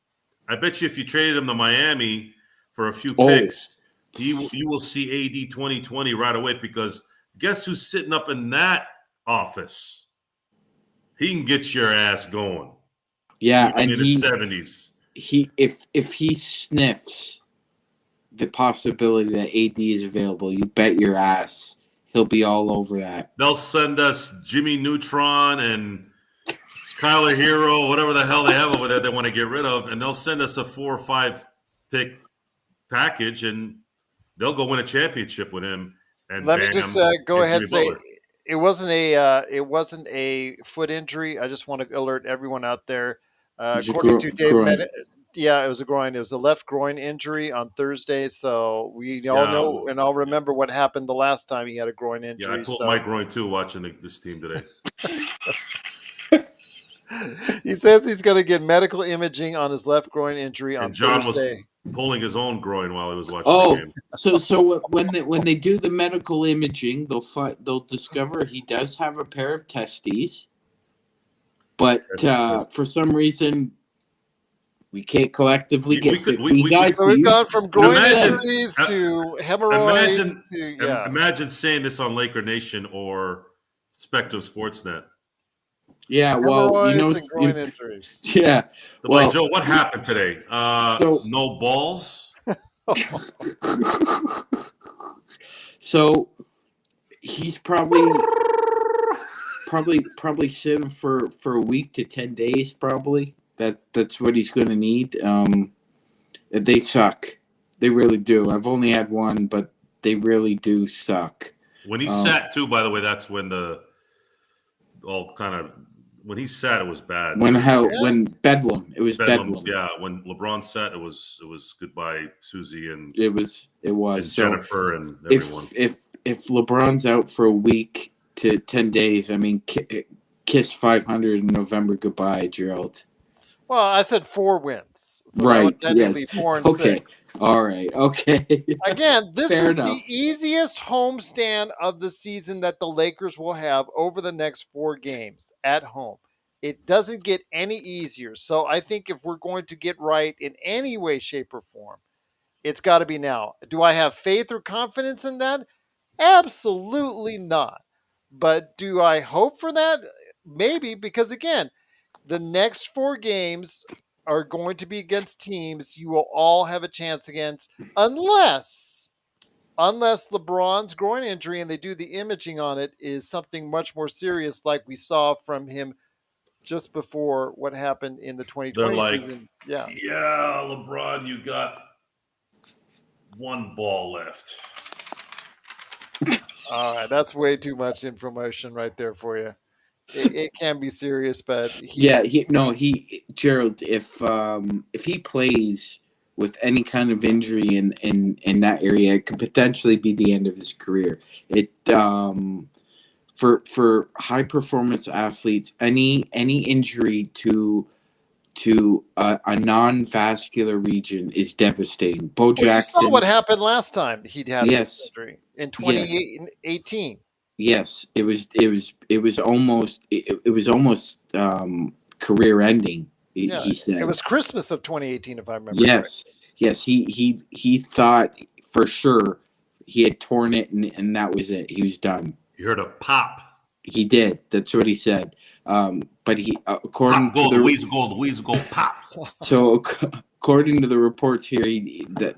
I bet you if you traded him to Miami for a few picks, you will see AD 2020 right away, because guess who's sitting up in that office? He can get your ass going. Yeah, in his 70s. If he sniffs the possibility that AD is available, you bet your ass he'll be all over that. They'll send us Jimmy Neutron and Kyler Hero, whatever the hell they have over there they want to get rid of, and they'll send us a 4 or 5 pick package, and they'll go win a championship with him. And let me just go ahead and say it wasn't a foot injury. I just want to alert everyone out there. According to Yeah, it was a groin. It was a left groin injury on Thursday. So we all know and all remember what happened the last time he had a groin Yeah, I injury. pulled So my groin too watching this team today. he says he's going to get medical imaging on his left groin injury on And John was Thursday. pulling his own groin while he was watching the game. So when they do the medical imaging, they'll discover he does have a pair of testes, but for some reason we can't collectively get 50 guys. So we've gone from groin Imagine- injuries to hemorrhoids Imagine saying this on Laker Nation or Spectrum Sportsnet. Yeah, well, hemorrhoids and groin injuries. Yeah. Well, Joe, what happened today? No balls. So he's probably sitting for a week to 10 days. Probably that's what he's going to need. They suck. They really do. I've only had one, but they really do suck. When he sat too, by the way, that's when when he sat, it was bad. When Bedlam, it was Bedlam. Yeah, when LeBron sat, it was goodbye, Susie, and it was and so Jennifer and everyone. If LeBron's out for a week to 10 days, I mean, kiss 500 in November goodbye, Gerald. Well, I said 4 wins. So right. That would technically 4 and 6. All right. Okay. Again, this Fair is enough. the easiest homestand of the season that the Lakers will have over the next 4 games at home. It doesn't get any easier. So I think if we're going to get right in any way, shape, or form, it's got to be now. Do I have faith or confidence in that? Absolutely not. But do I hope for that? Maybe, because again, the next 4 games are going to be against teams you will all have a chance against unless LeBron's groin injury and they do the imaging on it is something much more serious like we saw from him just before what happened in the 2020 season. Yeah, LeBron, you got 1 ball left. All right, that's way too much information right there for you. It can be serious, but Gerald, if he plays with any kind of injury in that area, it could potentially be the end of his career. It for high performance athletes, any injury to a non-vascular region is devastating. Bo Jackson. You saw what happened last time he'd had this injury in 2018. Yes, it was almost career ending. He said it was Christmas of 2018, if I remember. Yes, correctly. Yes. He thought for sure he had torn it, and that was it. He was done. You heard a pop. He did. That's what he said. But he, according pop, to the Weezer gold, pop. So according to the reports here,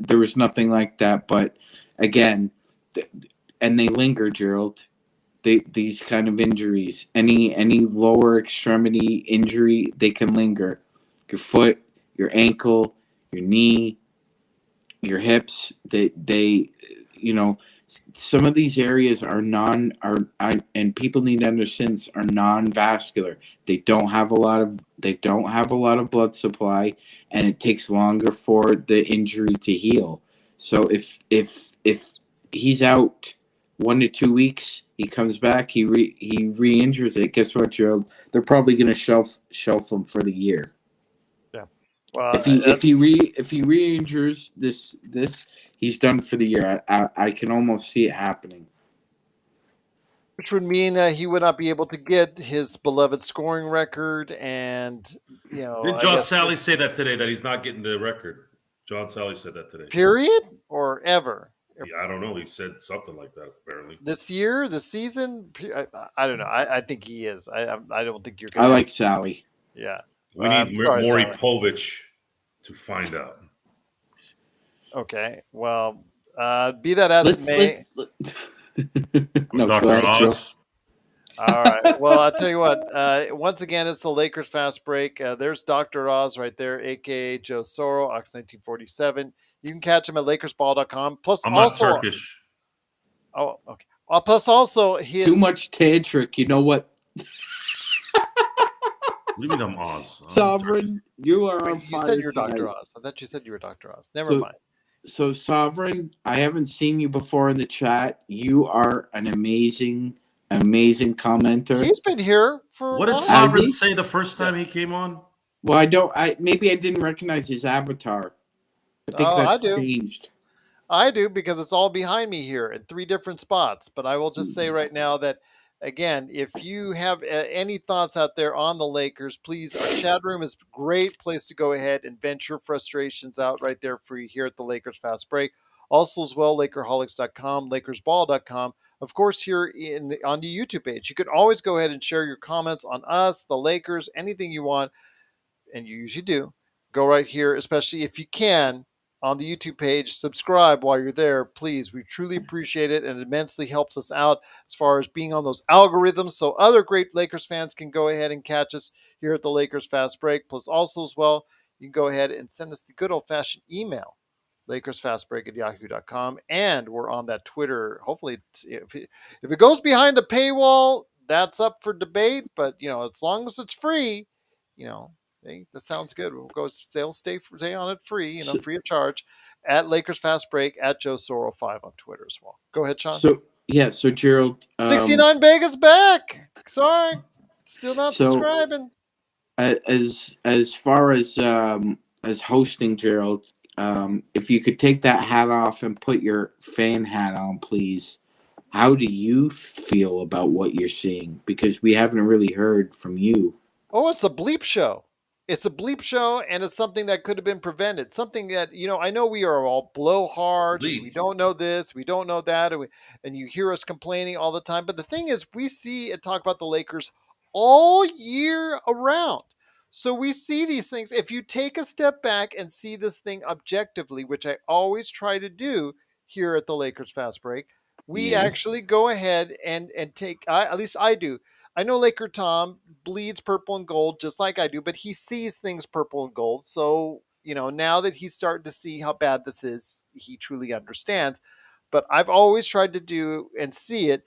there was nothing like that. But again, and they linger, Gerald. These kind of injuries, any lower extremity injury, they can linger. Your foot, your ankle, your knee, your hips. They some of these areas and people need to understand are non-vascular. They don't have a lot of blood supply, and it takes longer for the injury to heal. So if he's out 1 to 2 weeks, he comes back, he re-injures it. Guess what, Gerald? They're probably going to shelf him for the year. Yeah. Well, if he re-injures this, he's done for the year. I can almost see it happening. Which would mean he would not be able to get his beloved scoring record, and Didn't John Sally say that today, that he's not getting the record? John Sally said that today. Period or ever? Yeah, I don't know. He said something like that, apparently. This year, the season, I don't know. I think he is. I don't think you're. I like Sally. Yeah. We need Maury Povich to find out. Okay. Well, be that as it may. No, Dr. Oz. All right. Well, I'll tell you what. Once again, it's the Lakers Fast Break. There's Dr. Oz right there, a.k.a. Joe Soro, Ox 1947. You can catch him at LakersBall.com. Plus, I'm also, not Turkish. Oh, okay. Plus, also his too much tantric. You know what? What do you mean I'm Oz? Sovereign, you are on You fire said you're tonight. Dr. Oz. I thought you said you were Dr. Oz. Never mind. So, Sovereign, I haven't seen you before in the chat. You are an amazing commenter. He's been here for What a did while. Sovereign say the first time he Yes. came on? Well, maybe I didn't recognize his avatar. I think that's changed. I do, because it's all behind me here in 3 different spots. But I will just say right now that, again, if you have any thoughts out there on the Lakers, please, our chat room is a great place to go ahead and vent your frustrations out right there for you here at the Lakers Fast Break. Also as well, Lakerholics.com, LakersBall.com. Of course, here on the YouTube page, you can always go ahead and share your comments on us, the Lakers, anything you want, and you usually do. Go right here, especially if you can, on the YouTube page. Subscribe while you're there, please. We truly appreciate it, and it immensely helps us out as far as being on those algorithms, so other great Lakers fans can go ahead and catch us here at the Lakers Fast Break. Plus, also as well, you can go ahead and send us the good old-fashioned email, LakersFastBreak@yahoo.com, and we're on that Twitter. Hopefully, if it goes behind the paywall, that's up for debate. But as long as it's free, hey, that sounds good. We'll go stay on it free, free of charge, at Lakers Fast Break, at Joe Soro 5 on Twitter as well. Go ahead, Sean. So Gerald, 69 Vegas back. Sorry, still not subscribing. As far as hosting, Gerald, if you could take that hat off and put your fan hat on, please. How do you feel about what you're seeing? Because we haven't really heard from you. Oh, it's a bleep show. It's a bleep show, and it's something that could have been prevented. Something that, I know we are all blowhards, and we don't know this, we don't know that, and you hear us complaining all the time. But the thing is, we see and talk about the Lakers all year around. So we see these things. If you take a step back and see this thing objectively, which I always try to do here at the Lakers Fast Break, we actually go ahead and take, at least I do. I know Laker Tom bleeds purple and gold just like I do, but he sees things purple and gold. So, now that he's starting to see how bad this is, he truly understands. But I've always tried to do and see it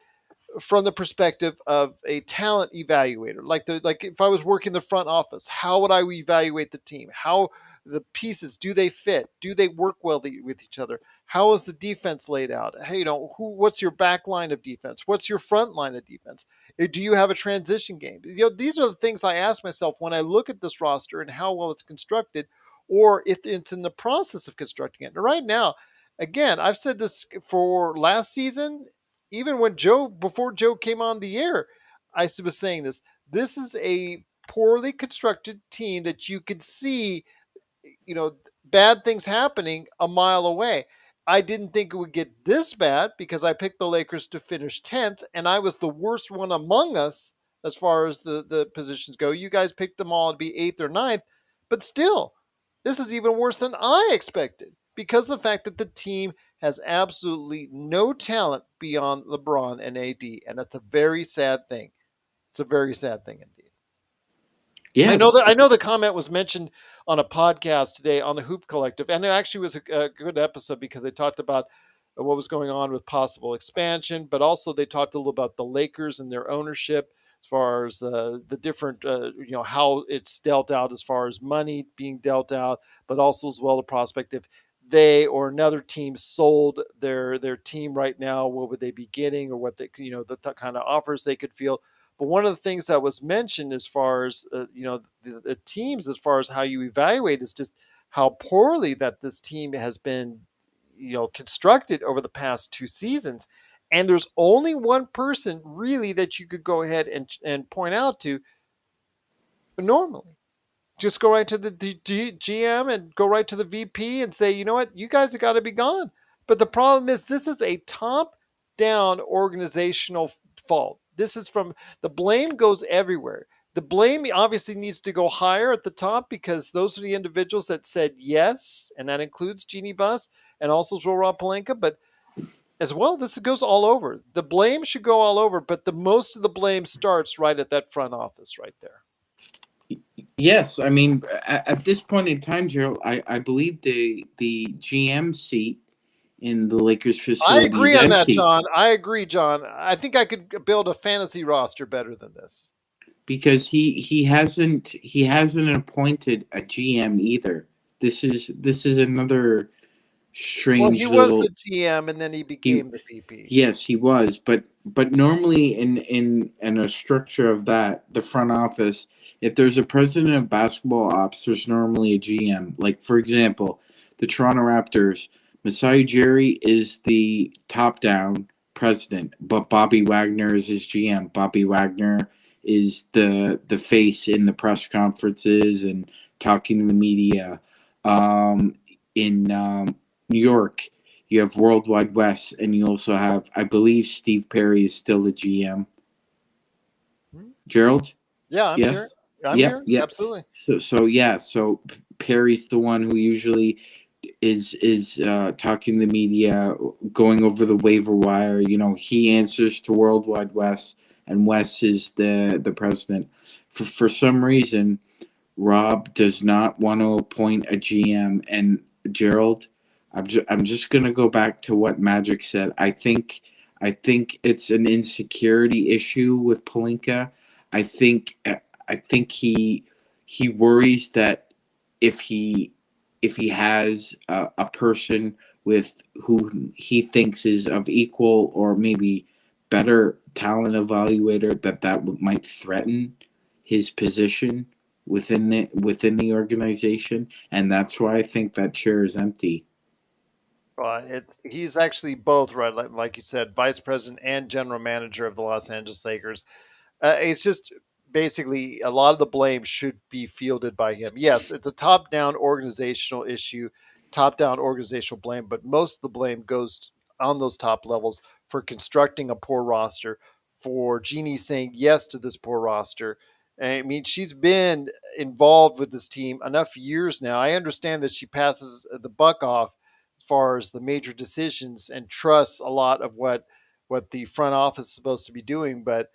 from the perspective of a talent evaluator. Like if I was working the front office, how would I evaluate the team? How the pieces, do they fit? Do they work well with each other? How is the defense laid out? Hey, what's your back line of defense? What's your front line of defense? Do you have a transition game? These are the things I ask myself when I look at this roster and how well it's constructed, or if it's in the process of constructing it. And right now, again, I've said this for last season, even before Joe came on the air, I was saying this. This is a poorly constructed team that you could see, bad things happening a mile away. I didn't think it would get this bad because I picked the Lakers to finish 10th, and I was the worst one among us as far as the positions go. You guys picked them all to be 8th or 9th, but still, this is even worse than I expected because of the fact that the team has absolutely no talent beyond LeBron and AD, and that's a very sad thing. It's a very sad thing indeed. Yes. I know the comment was mentioned on a podcast today on the Hoop Collective, and it actually was a good episode because they talked about what was going on with possible expansion, but also they talked a little about the Lakers and their ownership as far as the different, how it's dealt out as far as money being dealt out, but also as well the prospect if they or another team sold their team right now, what would they be getting, or what they, the kind of offers they could feel. But one of the things that was mentioned as far as, the teams, as far as how you evaluate, is just how poorly that this team has been, constructed over the past 2 seasons. And there's only one person really that you could go ahead and point out to normally. Just go right to the GM and go right to the VP and say, you know what, you guys have got to be gone. But the problem is this is a top-down organizational fault. This is the blame goes everywhere. The blame obviously needs to go higher at the top because those are the individuals that said yes, and that includes Jeannie Buss and also Rob Pelinka. But as well, this goes all over. The blame should go all over, but most of the blame starts right at that front office right there. Yes, I mean, at this point in time, Gerald, I believe the GM seat in the Lakers facility. I agree on that, John. I agree, John. I think I could build a fantasy roster better than this. because he hasn't appointed a GM either. This is another Well, he strange was the little. GM and then he He became the VP. Yes, he was, but normally in a structure of that, the front office, if there's a president of basketball ops, there's normally a GM. Like for example, the Toronto Raptors, Masai Ujiri is the top down president, but Bobby Wagner is his GM. Bobby Wagner is the face in the press conferences and talking to the media. In New York, you have Worldwide West, and you also have, I believe, Steve Perry is still the GM. Hmm? Gerald, Yeah, I'm here. yes, I'm yep, here. yep. Absolutely. So Perry's the one who usually is talking to the media, going over the waiver wire. You know, he answers to Worldwide West, and West is the president. For some reason, Rob does not want to appoint a GM, and Gerald, I'm just gonna go back to what Magic said. I think it's an insecurity issue with Palinka. I think he worries that if he has a person with who he thinks is of equal or maybe better talent evaluator, might threaten his position within the organization, and that's why I think that chair is empty. He's actually both, right? Like you said, vice president and general manager of the Los Angeles Lakers. It's just basically a lot of the blame should be fielded by him. Yes, it's a top down organizational issue, top down organizational blame, but most of the blame goes on those top levels for constructing a poor roster, for Jeannie saying yes to this poor roster. I mean, she's been involved with this team enough years now. I understand that she passes the buck off as far as the major decisions and trusts a lot of what the front office is supposed to be doing, but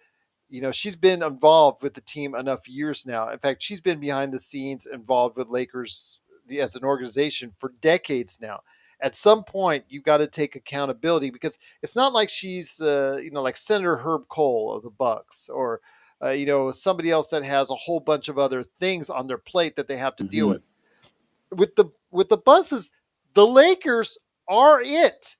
she's been involved with the team enough years now. In fact, she's been behind the scenes involved with Lakers as an organization for decades now. At some point, you've got to take accountability because it's not like she's, like Senator Herb Kohl of the Bucks or, somebody else that has a whole bunch of other things on their plate that they have to deal Mm-hmm. with. With the buses, the Lakers are it.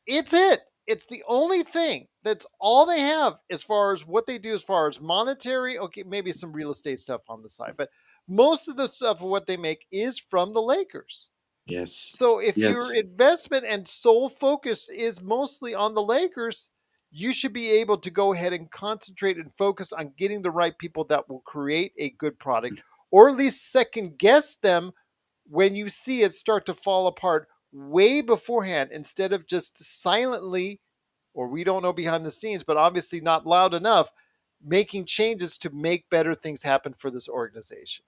It's it. It's the only thing. That's all they have as far as what they do as far as monetary. Okay, maybe some real estate stuff on the side, but most of the stuff of what they make is from the Lakers. Yes, So if your yes, investment and sole focus is mostly on the Lakers, you should be able to go ahead and concentrate and focus on getting the right people that will create a good product or at least second guess them when you see it start to fall apart way beforehand instead of just silently, or we don't know behind the scenes, but obviously not loud enough, making changes to make better things happen for this organization.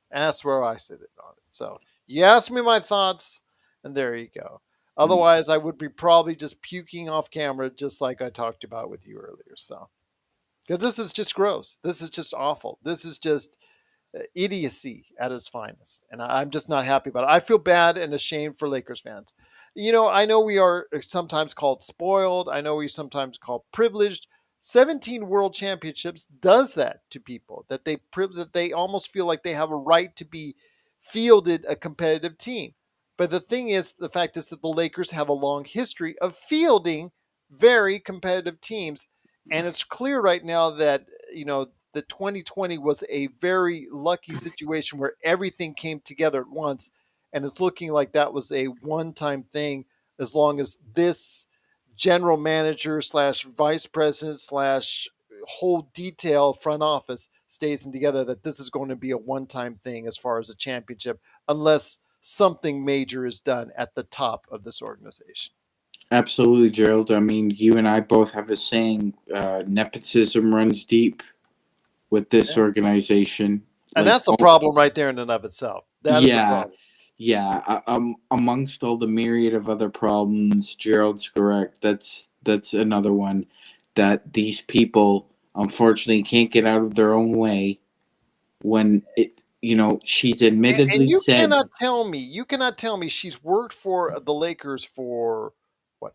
And that's where I sit on it. So you asked me my thoughts, and there you go. mm, Otherwise, I would be probably just puking off camera, just like I talked about with you earlier. So, because this is just gross. This is just awful. This is just idiocy at its finest. And I'm just not happy about it. I feel bad and ashamed for Lakers fans. I know we are sometimes called spoiled. I know we sometimes called privileged. 17 world championships does that to people that they almost feel like they have a right to be fielded a competitive team. But the fact is that the Lakers have a long history of fielding very competitive teams. And it's clear right now that, the 2020 was a very lucky situation where everything came together at once. And it's looking like that was a one time thing as long as this general manager slash vice president slash whole detail front office stays in together, that this is going to be a one time thing as far as a championship, unless something major is done at the top of this organization. absolutely, Gerald. I mean, you and I both have a saying: nepotism runs deep with this Yeah. organization. And Like, that's a problem right there in and of itself. That is a yeah, problem. yeah. Amongst all the myriad of other problems, Gerald's correct. That's another one that these people unfortunately can't get out of their own way. When she's And admittedly said you cannot tell me she's worked for the Lakers for what,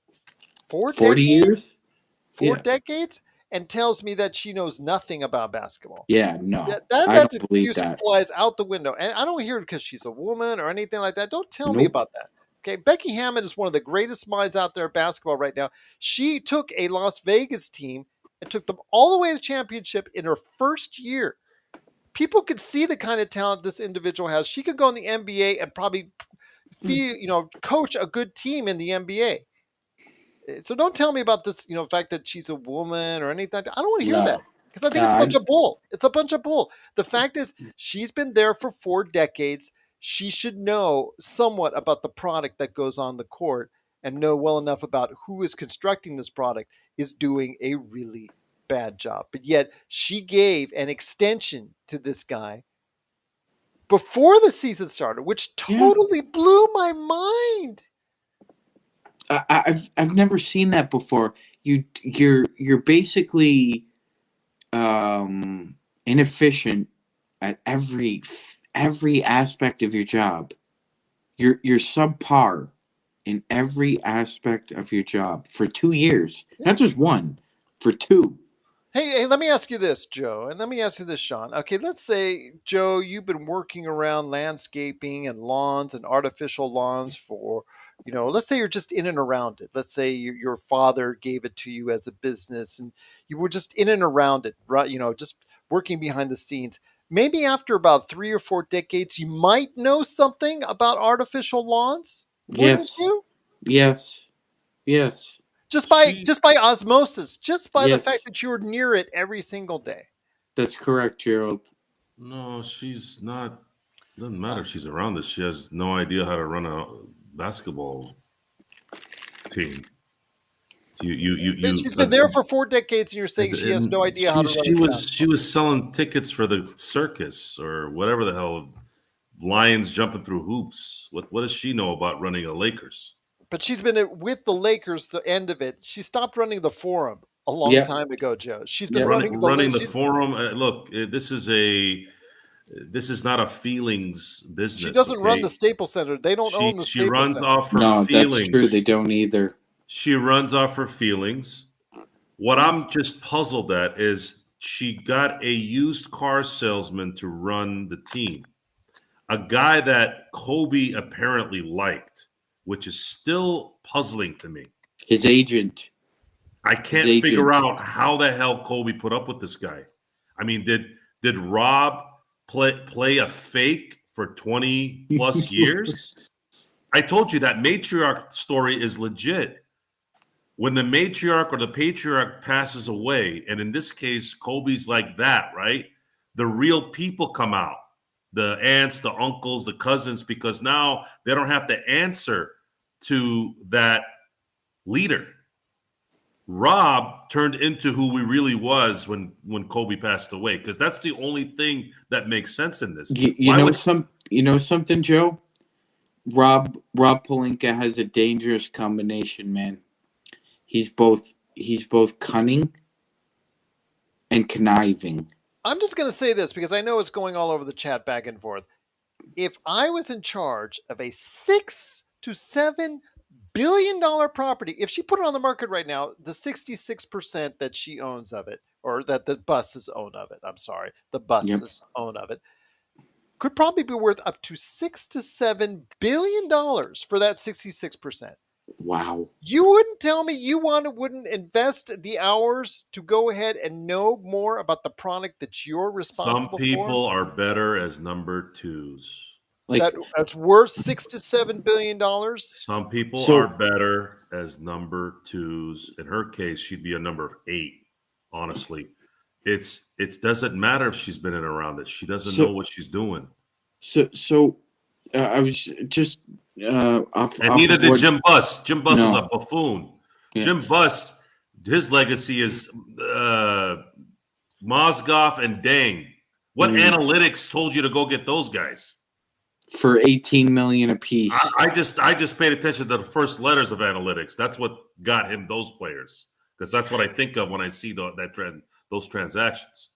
four 40 decades? years. Four Yeah, decades? and tells me that she knows nothing about basketball. Yeah, no, That I that don't believe excuse that. flies out the window. And I don't hear it because she's a woman or anything like that. Don't tell me Nope. about that. Okay, Becky Hammond is one of the greatest minds out there at basketball right now. She took a Las Vegas team and took them all the way to championship in her first year. People could see the kind of talent this individual has. She could go in the NBA and probably coach a good team in the NBA. So don't tell me about this, the fact that she's a woman or anything like that. I don't want to hear that No. because I think it's a bunch of bull. It's a bunch of bull. The fact is, she's been there for 4 decades. She should know somewhat about the product that goes on the court and know well enough about who is constructing this product is doing a really bad job. But yet she gave an extension to this guy before the season started, which totally blew my mind. I've never seen that before. You're basically inefficient at every aspect of your job. You're subpar in every aspect of your job for 2 years, not just one, for 2. Hey, let me ask you this, Joe, and let me ask you this, Sean. Okay, let's say, Joe, you've been working around landscaping and lawns and artificial lawns for, let's say you're just in and around it. Let's say your father gave it to you as a business and you were just in and around it, right? Just working behind the scenes. Maybe after about 3 or 4 decades, you might know something about artificial lawns, wouldn't Yes. you? Yes. Just by osmosis, just by the fact Yes. that you're near it every single day. That's correct, Gerald. No, she's not. Doesn't matter if she's around this. She has no idea how to run a basketball team. She's been there for 4 decades, and you're saying she has no idea how to run a basketball. She was selling tickets for the circus or whatever the hell, lions jumping through hoops. What does she know about running a Lakers? But she's been with the Lakers, the end of it. She stopped running the Forum a long time ago, Joe. She's been running the Forum. Look, this is not a feelings business. She doesn't run the Staples Center. They don't own the Staples Center. She runs off her feelings. No, that's true. They don't either. She runs off her feelings. What I'm just puzzled at is she got a used car salesman to run the team, a guy that Kobe apparently liked, which is still puzzling to me. His agent. I can't figure out how the hell Kobe put up with this guy. I mean, did Rob play a fake for 20 plus years? I told you that matriarch story is legit. When the matriarch or the patriarch passes away, and in this case, Kobe's like that, right? The real people come out, the aunts, the uncles, the cousins, because now they don't have to answer to that leader. Rob turned into who we really was when Kobe passed away, because that's the only thing that makes sense in this. You know something, Joe? Rob Pelinka has a dangerous combination, man. He's both cunning and conniving. I'm just going to say this because I know it's going all over the chat back and forth. If I was in charge of a $6 to $7 billion property, if she put it on the market right now, the 66% that she owns of it, or that the buses own of it, own of it, could probably be worth up to $6 to $7 billion for that 66%. Wow. You wouldn't tell me you wouldn't invest the hours to go ahead and know more about the product that you're responsible for? Some people are better as number twos. That's worth $6 to $7 billion. Some people are better as number twos. In her case, she'd be a number 8. Honestly, it doesn't matter if she's been in around it. She doesn't know what she's doing. I was just neither did Jim Buss. Jim Buss was a buffoon. Yeah. Jim Buss, his legacy is Mozgov and Dang. What analytics told you to go get those guys? For $18 million apiece. I just paid attention to the first letters of analytics. That's what got him those players, because that's what I think of when I see those transactions.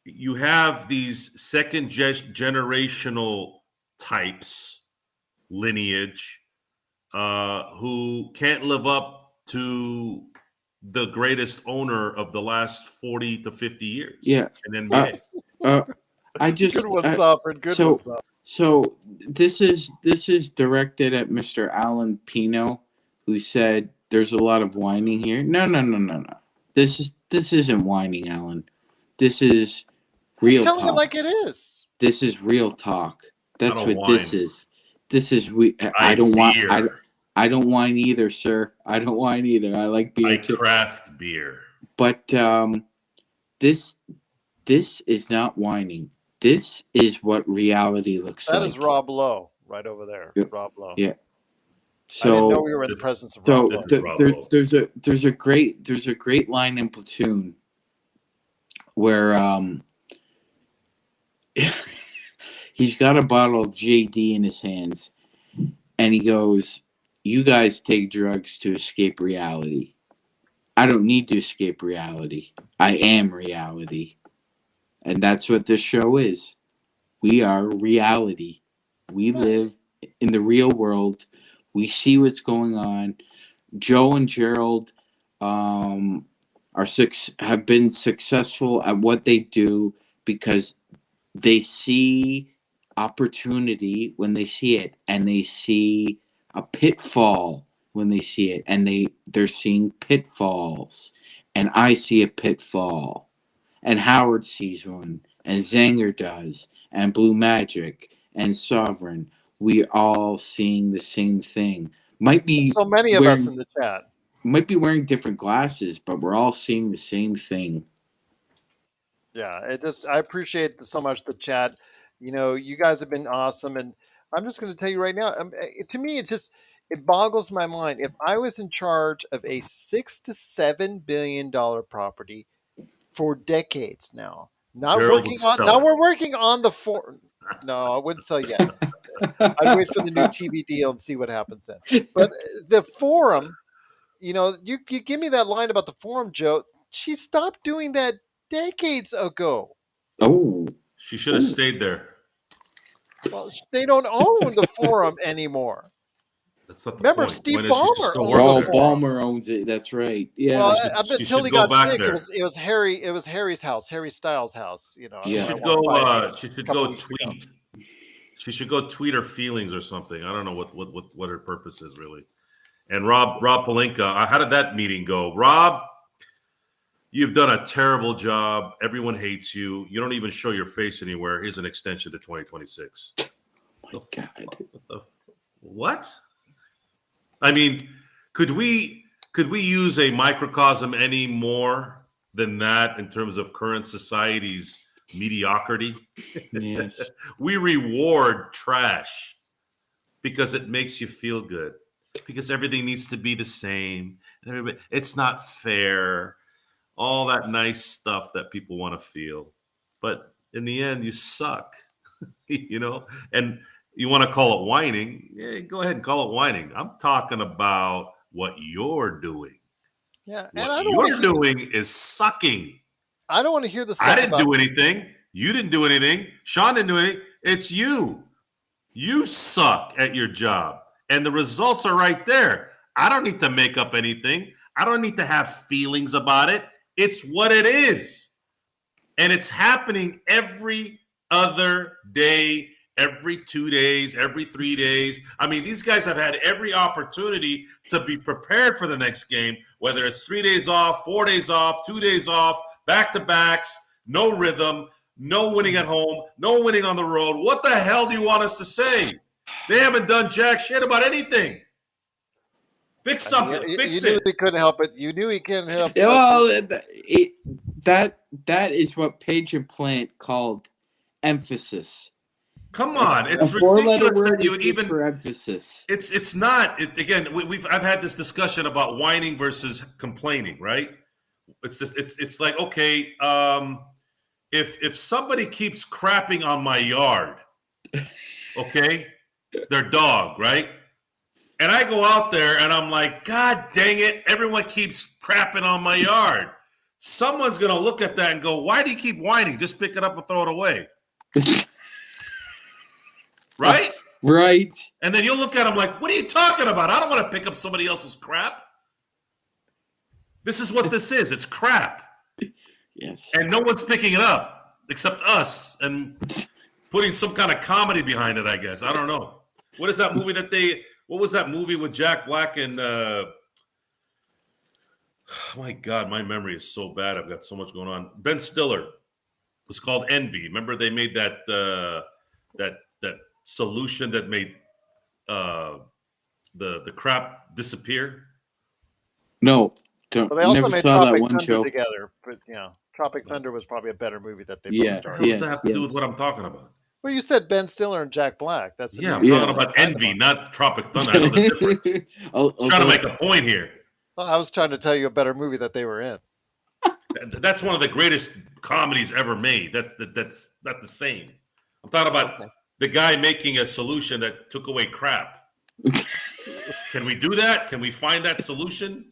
You have these second generational types, lineage, who can't live up to the greatest owner of the last 40 to 50 years. Yeah. in NBA. I just Good one, Sovereign. Good one, Sovereign. So this is directed at Mr. Alan Pino, who said there's a lot of whining here. No. This isn't whining, Alan. This is real Just telling talk. it like it is. This is real talk. That's I don't what this whine. is. This is I don't whine either, sir. I don't whine either. I like beer too. Craft beer. But this is not whining. This is what reality looks like. That is Rob Lowe right over there. Yep. Rob Lowe. Yeah. So I didn't know we were in the presence of Rob Lowe. There's a great line in Platoon where he's got a bottle of JD in his hands, and he goes, "You guys take drugs to escape reality. I don't need to escape reality. I am reality." And that's what this show is. We are reality. We live in the real world. We see what's going on. Joe and Gerald have been successful at what they do because they see opportunity when they see it, and they see a pitfall when they see it, and they're seeing pitfalls. And I see a pitfall. And Howard sees one, and Zanger does, and Blue Magic, and Sovereign. We all seeing the same thing. Might be so many of us in the chat. Might be wearing different glasses, but we're all seeing the same thing. Yeah, I appreciate so much the chat. You know, you guys have been awesome, and I'm just going to tell you right now. To me, it boggles my mind. If I was in charge of a $6 to $7 billion property for decades now, we're working on the forum. No, I wouldn't sell yet. I'd wait for the new TV deal and see what happens then. But the forum, you know, you give me that line about the forum, Joe. She stopped doing that decades ago. Oh, she should have stayed there. Well, they don't own the forum anymore. That's not the Remember, point. Steve Ballmer owned the forum. Ballmer owns it. That's right. Yeah. Well, until he got sick, it was Harry's house, Harry Styles' house. You know. Yeah. She should go tweet. She should go tweet her feelings or something. I don't know what her purpose is really. And Rob Pelinka, how did that meeting go? Rob, you've done a terrible job. Everyone hates you. You don't even show your face anywhere. Here's an extension to 2026. Oh my God. What? I mean, could we use a microcosm any more than that in terms of current society's mediocrity? Yes. We reward trash because it makes you feel good, because everything needs to be the same. It's not fair. All that nice stuff that people want to feel. But in the end, you suck, you know? And you want to call it whining? Yeah, go ahead and call it whining. I'm talking about what you're doing. Yeah, what you're doing is sucking. I don't want to hear this. I didn't do anything. You didn't do anything. Sean didn't do anything. It's you. You suck at your job. And the results are right there. I don't need to make up anything. I don't need to have feelings about it. It's what it is. And it's happening every other day, every 2 days, every 3 days. I mean, these guys have had every opportunity to be prepared for the next game, whether it's 3 days off, 4 days off, 2 days off, back-to-backs, no rhythm, no winning at home, no winning on the road. What the hell do you want us to say? They haven't done jack shit about anything. Fix something. Fix it. You knew he couldn't help it. You knew he couldn't help it. Well, that is what Page and Plant called emphasis. Come on, it's a four-letter ridiculous word that you even for emphasis. It's not. I've had this discussion about whining versus complaining, right? It's just it's like, okay, if somebody keeps crapping on my yard, okay, their dog, right? And I go out there and I'm like, God dang it, everyone keeps crapping on my yard. Someone's gonna look at that and go, why do you keep whining? Just pick it up and throw it away. Right? Right. And then you'll look at them like, what are you talking about? I don't want to pick up somebody else's crap. This is what this is. It's crap. Yes. And no one's picking it up except us and putting some kind of comedy behind it, I guess. I don't know. What is that movie what was that movie with Jack Black and my God, my memory is so bad. I've got so much going on. Ben Stiller. It was called Envy. Remember they made that that solution that made the crap disappear? No. Well, they also never made saw that Tropic one Thunder show. together, but Tropic Thunder was probably a better movie that they both Yeah, starred. What does yes, that have to do with yes. what I'm talking about? Well, you said Ben Stiller and Jack Black. That's the Yeah, I'm movie talking that about we're Envy, talking not Tropic Thunder. I know the difference. Trying to make a point here. Well, I was trying to tell you a better movie that they were in. That's one of the greatest comedies ever made. That's not the same. I'm talking about the guy making a solution that took away crap. Can we do that? Can we find that solution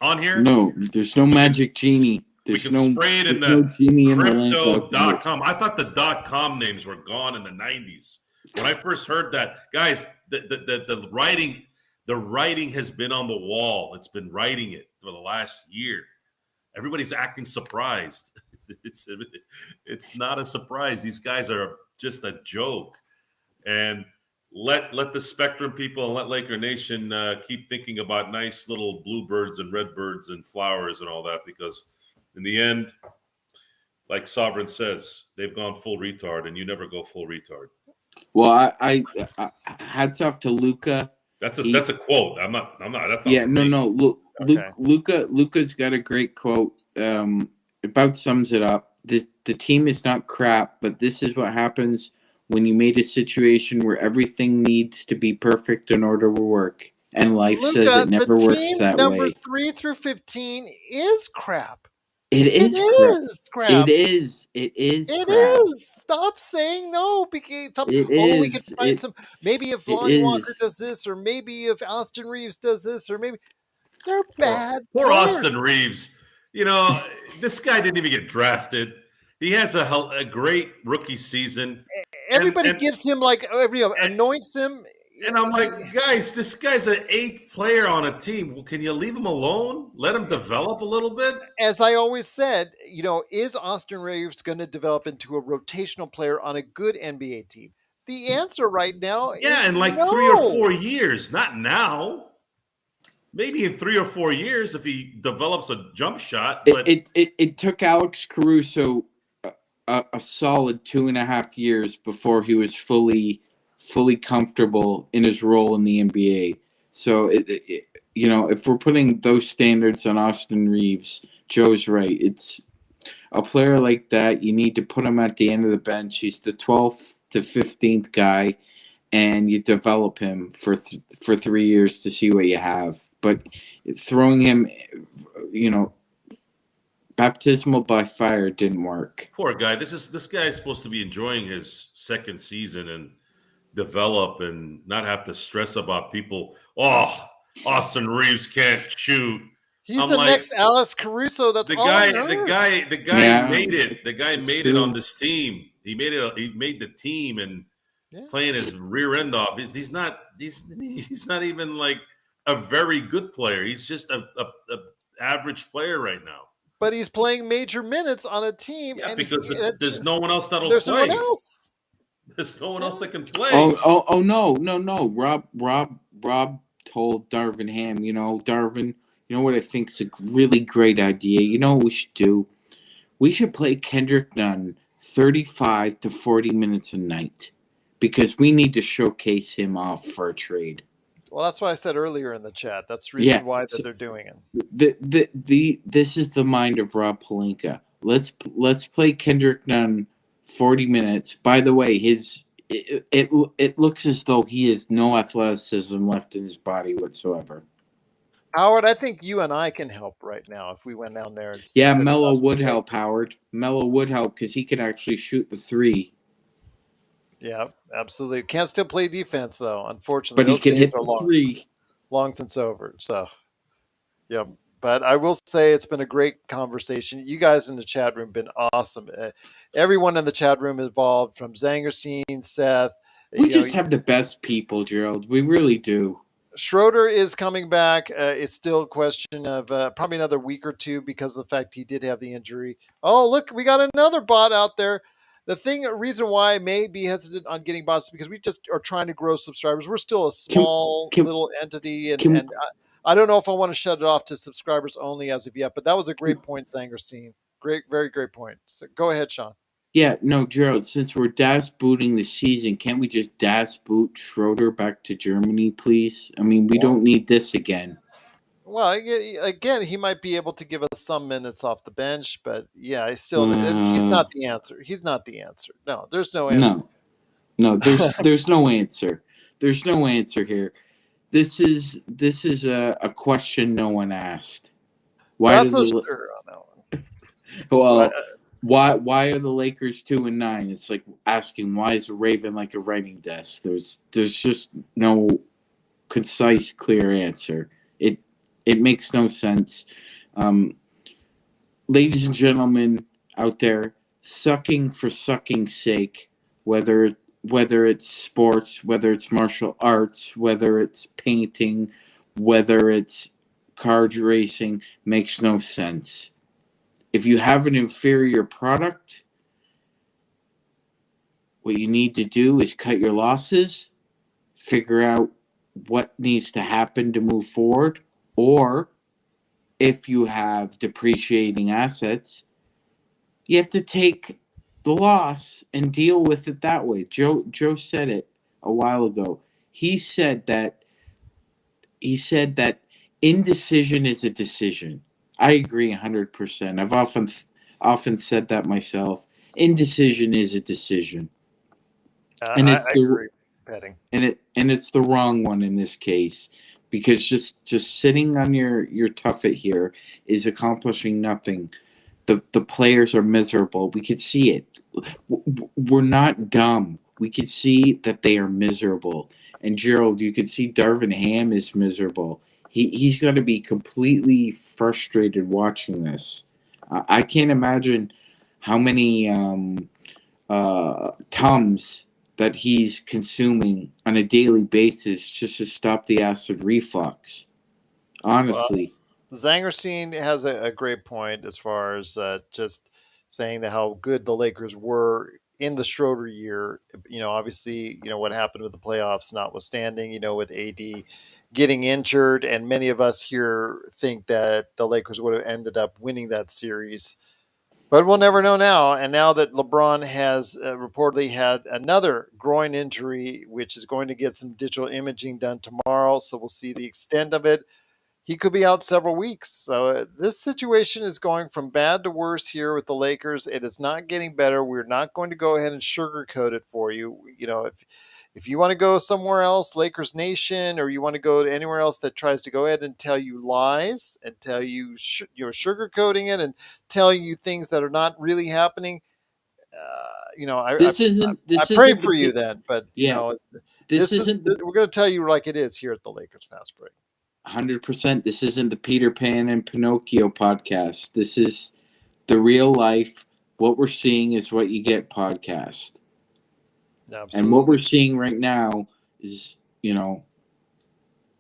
on here? No, there's no magic genie. We There's can spray it in the crypto.com. I thought the .com names were gone in the 90s. When I first heard that, guys, the writing has been on the wall. It's been writing it for the last year. Everybody's acting surprised. It's not a surprise. These guys are just a joke. And let the Spectrum people and let Laker Nation keep thinking about nice little bluebirds and redbirds and flowers and all that, because in the end, like Sovereign says, they've gone full retard, and you never go full retard. Well, I hats off to Luka. That's a quote. I'm not. That's not Yeah, for me. no. Luka's got a great quote. About sums it up. The team is not crap, but this is what happens when you made a situation where everything needs to be perfect in order to work, and life says it never works that number way. 3 through 15 is crap. It is crap. It is. It is. Stop saying no. We can find some. Maybe if Lonnie Walker does this, or maybe if Austin Reeves does this, or maybe they're bad. Poor Austin Reeves. You know, this guy didn't even get drafted. He has a great rookie season. Everybody gives him anoints him. And I'm like, guys, this guy's an 8th player on a team. Well, can you leave him alone? Let him develop a little bit? As I always said, is Austin Reeves going to develop into a rotational player on a good NBA team? The answer right now is in like no. 3 or 4 years. Not now. Maybe in 3 or 4 years if he develops a jump shot. But it took Alex Caruso a solid 2.5 years before he was fully comfortable in his role in the NBA. So, if we're putting those standards on Austin Reeves, Joe's right. It's a player like that, you need to put him at the end of the bench. He's the 12th to 15th guy, and you develop him for 3 years to see what you have. But throwing him, baptismal by fire didn't work. Poor guy. This guy is supposed to be enjoying his second season and develop and not have to stress about people. Oh, Austin Reeves can't shoot. He's the next Alex Caruso. That's the all guy. I The guy made it. The guy made it on this team. He made it. He made the team and playing his rear end off. He's not even like a very good player. He's just a average player right now. But he's playing major minutes on a team, and because there's no one else that'll there's play. No one else. There's no one else that can play. Oh no. Rob told Darvin Ham, Darvin, what I think is a really great idea. You know what we should do? We should play Kendrick Nunn 35 to 40 minutes a night because we need to showcase him off for a trade. Well, that's what I said earlier in the chat. That's the reason why they're doing it. This is the mind of Rob Pelinka. Let's play Kendrick Nunn 40 minutes. By the way, it looks as though he has no athleticism left in his body whatsoever. Howard, I think you and I can help right now if we went down there. Melo would help, Howard. Melo would help because he can actually shoot the three. Yeah, absolutely. Can't still play defense though, unfortunately. But he can hit the three. Long since over. So, yeah. But I will say it's been a great conversation. You guys in the chat room have been awesome. Everyone in the chat room involved, from Zangerstein, Seth. We just have the best people, Gerald. We really do. Schroeder is coming back. It's still a question of probably another week or two because of the fact he did have the injury. Oh, look, we got another bot out there. Reason why I may be hesitant on getting bots is because we just are trying to grow subscribers. We're still a small can little entity, and, can and I don't know if I want to shut it off to subscribers only as of yet. But that was a great point, Zangerstein. Great, very great point. So go ahead, Sean. Yeah, no, Gerald, since we're DAS booting the season, can't we just DAS boot Schroeder back to Germany, please? I mean, we don't need this again. Well, again, he might be able to give us some minutes off the bench, but yeah, he's not the answer. He's not the answer. No, there's no answer. No, there's no answer. There's no answer here. This is a question no one asked. That's for sure on that one. Well, why are the Lakers 2-9? It's like asking why is a Raven like a writing desk. There's just no concise, clear answer. It makes no sense. Ladies and gentlemen out there, sucking for sucking's sake, whether it's sports, whether it's martial arts, whether it's painting, whether it's card racing, makes no sense. If you have an inferior product, what you need to do is cut your losses, figure out what needs to happen to move forward, or if you have depreciating assets, you have to take the loss and deal with it that way. Joe said it a while ago. He said that indecision is a decision. I agree 100%. I've often said that myself. Indecision is a decision. And it's I agree. Betting. And it's the wrong one in this case, because just sitting on your tuffet here is accomplishing nothing. The players are miserable. We could see it. We're not dumb. We could see that they are miserable. And Gerald, you could see Darvin Ham is miserable. He's going to be completely frustrated watching this. I can't imagine how many Tums that he's consuming on a daily basis just to stop the acid reflux. Honestly. Well, Zangerstein has a great point as far as just saying that how good the Lakers were in the Schroeder year. Obviously, what happened with the playoffs notwithstanding, with AD getting injured, and many of us here think that the Lakers would have ended up winning that series. But we'll never know now. And now that LeBron has reportedly had another groin injury, which is going to get some digital imaging done tomorrow, so we'll see the extent of it. He could be out several weeks. So this situation is going from bad to worse here with the Lakers. It is not getting better. We're not going to go ahead and sugarcoat it for you. If you want to go somewhere else, Lakers Nation, or you want to go to anywhere else that tries to go ahead and tell you lies and tell you you're sugarcoating it and telling you things that are not really happening, I pray for you then. But we're going to tell you like it is here at the Lakers Fast Break. 100%. This isn't the Peter Pan and Pinocchio podcast. This is the real life. What we're seeing is what you get podcast. Absolutely. And what we're seeing right now is,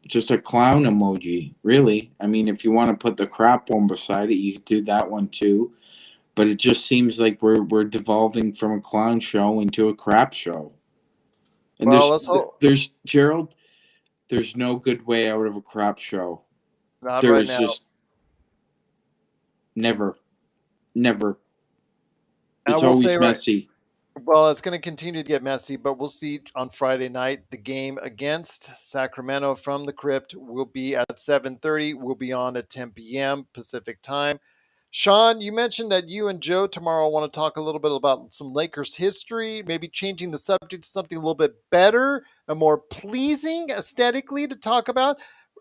just a clown emoji, really. I mean, if you want to put the crap one beside it, you could do that one too. But it just seems like we're devolving from a clown show into a crap show. And there's Gerald, there's no good way out of a crap show. Not right now. Just never. It's always messy. Well, it's going to continue to get messy, but we'll see on Friday night. The game against Sacramento from the Crypt will be at 7:30. We'll be on at 10 p.m. Pacific time. Sean, you mentioned that you and Joe tomorrow want to talk a little bit about some Lakers history, maybe changing the subject to something a little bit better and more pleasing aesthetically to talk about.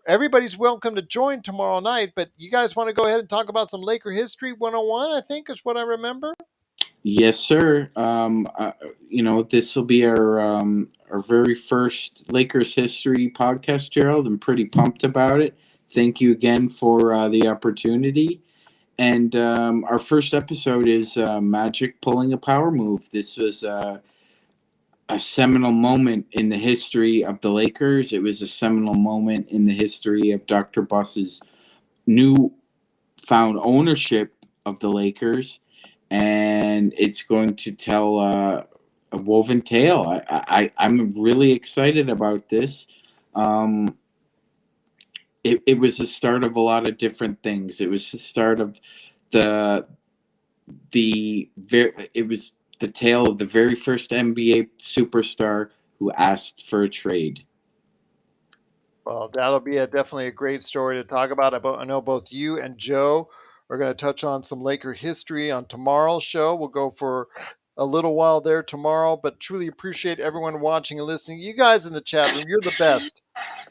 Everybody's welcome to join tomorrow night, but you guys want to go ahead and talk about some Laker history 101, I think is what I remember. Yes, sir. This will be our very first Lakers history podcast, Gerald. I'm pretty pumped about it. Thank you again for the opportunity. And our first episode is Magic pulling a power move. This was a seminal moment in the history of the Lakers. It was a seminal moment in the history of Dr. Buss's newfound ownership of the Lakers, and it's going to tell a woven tale. I'm really excited about this. It was the start of a lot of different things. It was the start of it was the tale of the very first NBA superstar who asked for a trade. Well, that'll be definitely a great story to talk about. I know both you and Joe are going to touch on some Laker history on tomorrow's show. We'll go for a little while there tomorrow, but truly appreciate everyone watching and listening. You guys in the chat room, you're the best.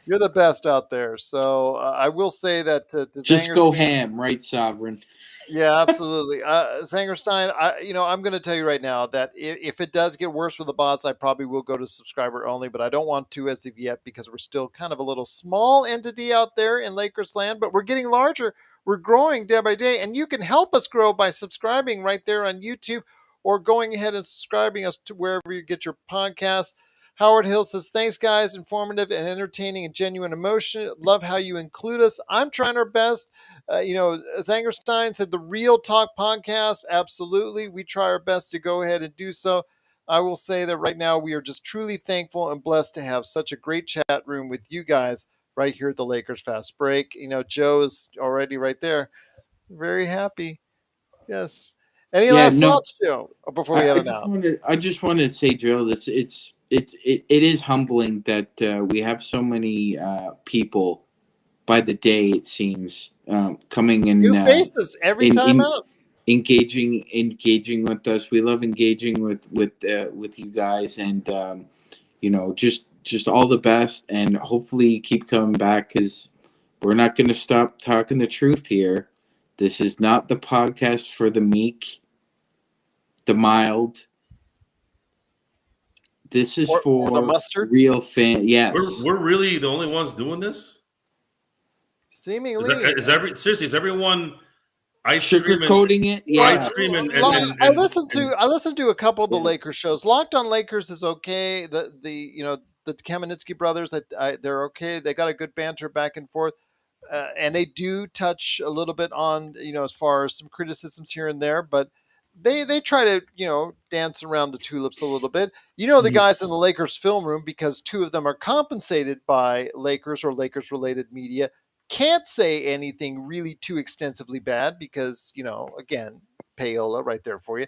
You're the best out there. So I will say that to Just go Zangerstein, ham, right, Sovereign? yeah, absolutely. Zangerstein, I'm going to tell you right now that if it does get worse with the bots, I probably will go to subscriber only, but I don't want to as of yet because we're still kind of a little small entity out there in Lakers land, but we're getting larger. We're growing day by day, and you can help us grow by subscribing right there on YouTube or going ahead and subscribing us to wherever you get your podcasts. Howard Hill says, thanks, guys. Informative and entertaining and genuine emotion. Love how you include us. I'm trying our best. Zangerstein said the Real Talk podcast. Absolutely. We try our best to go ahead and do so. I will say that right now we are just truly thankful and blessed to have such a great chat room with you guys right here at the Lakers Fast Break. Joe is already right there. Very happy. Yes. Any Yeah, last thoughts, Joe, before we head on out? I just wanted to say, Gerald, it is humbling that we have so many people by the day, it seems, coming in, New faces every time out. engaging with us. We love engaging with you guys, and just all the best, and hopefully keep coming back, because we're not going to stop talking the truth here. This is not the podcast for the meek, the mild. This is or the for mustard. real fans. Yes, We're really the only ones doing this. Seemingly. Seriously? Is everyone ice cream sugarcoating it. Well, Yeah, ice cream and I listened to a couple of the Yes. Lakers shows. Locked on Lakers is okay. The Kamenetsky brothers, they're okay. They got a good banter back and forth, and they do touch a little bit on as far as some criticisms here and there, but they try to dance around the tulips a little bit. The guys in the Lakers film room, because two of them are compensated by Lakers or Lakers related media, can't say anything really too extensively bad because, again, payola right there for you.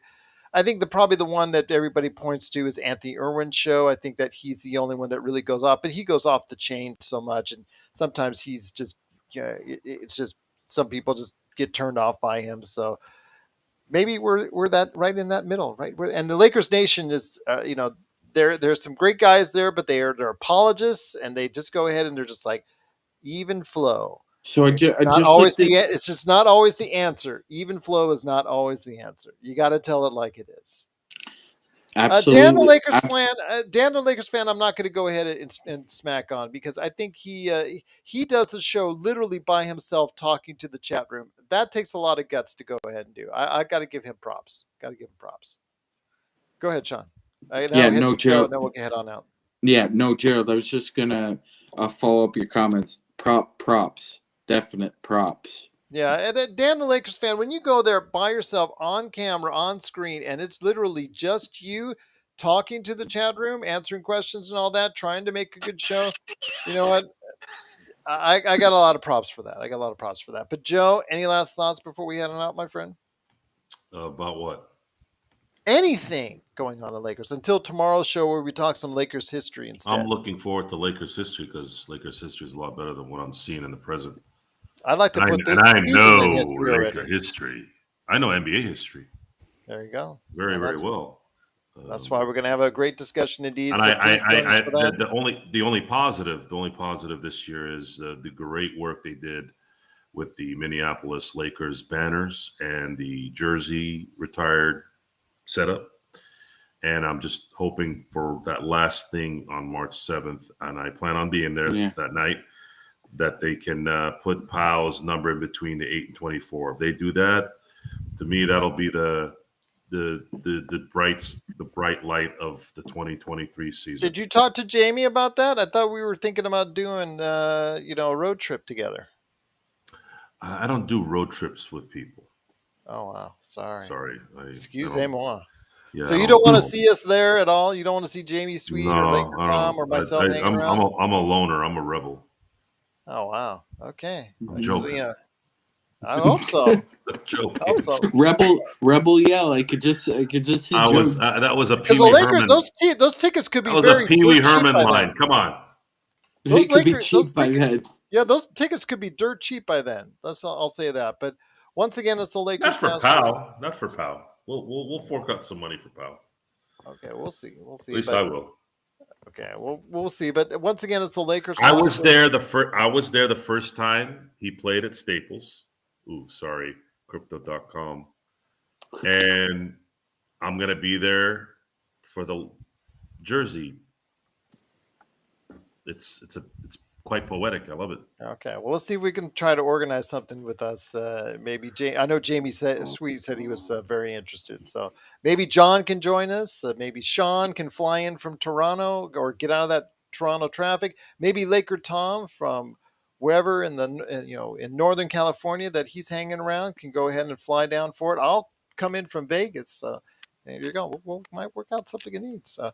I think probably the one that everybody points to is Anthony Irwin's show. I think that he's the only one that really goes off, but he goes off the chain so much, and sometimes he's just, it's just some people just get turned off by him. So maybe we're that right in that middle, right? And the Lakers Nation is, there's some great guys there, but they're apologists, and they just go ahead and they're just like, even flow. So I It's just it's just not always the answer. Even flow is not always the answer. You got to tell it like it is. absolutely. Dan the Lakers fan, I'm not going to go ahead and smack on, because I think he does the show literally by himself, talking to the chat room. That takes a lot of guts to go ahead and do. I got to give him props. Go ahead, Sean. Gerald. And then we'll head on out. Yeah, no, Gerald. I was just gonna follow up your comments. Props, definite props. Yeah, and then Dan the Lakers fan, when you go there by yourself on camera, on screen, and it's literally just you talking to the chat room, answering questions and all that, trying to make a good show, you know what? I got a lot of props for that. But Joe, any last thoughts before we head on out, my friend? about what? Anything going on the Lakers until tomorrow's show, where we talk some Lakers history instead. I'm looking forward to Lakers history, because Lakers history is a lot better than what I'm seeing in the present. I'd like to put this I season know in history Laker already. history. I know NBA history There you go. very, very well. That's why we're going to have a great discussion indeed. And So please join us for that. the only positive this year is the great work they did with the Minneapolis Lakers banners and the jersey retired setup. And I'm just hoping for that last thing on March 7th, and I plan on being there that night, that they can put Powell's number in between the 8 and 24. If they do that, to me, that'll be the the bright light of the 2023 season. Did you talk to Jamie about that? I thought we were thinking about doing a road trip together. I don't do road trips with people. Oh wow, sorry. Excuse-moi. Yeah, so you don't want to see us there at all? You don't want to see Jamie Sweet or Laker Tom or myself hanging around? I'm a loner. I'm a rebel. Oh wow. Okay. I'm joking. So, I hope so. Joking. I hope so. Rebel yell. I could just see. That was a Pee Wee Herman. Those tickets could be that was very a Pee Wee Herman cheap line. Come on. Those could be cheap by then. Yeah, those tickets could be dirt cheap by then. I'll say that. But once again, it's the Lakers. Not for Powell. Not for Powell. We'll fork out some money for Powell. Okay, we'll see. At least I will. Okay, we'll see. But once again, it's the Lakers. I was there the first time he played at Staples. Ooh, sorry, Crypto.com. And I'm gonna be there for the jersey. It's quite poetic. I love it. Okay, well, let's see if we can try to organize something with us. Maybe I know Jamie Sweet said he was very interested. So maybe John can join us. Maybe Sean can fly in from Toronto or get out of that Toronto traffic. Maybe Laker Tom from wherever in in Northern California that he's hanging around can go ahead and fly down for it. I'll come in from Vegas. There you go. We might work out something you need. So.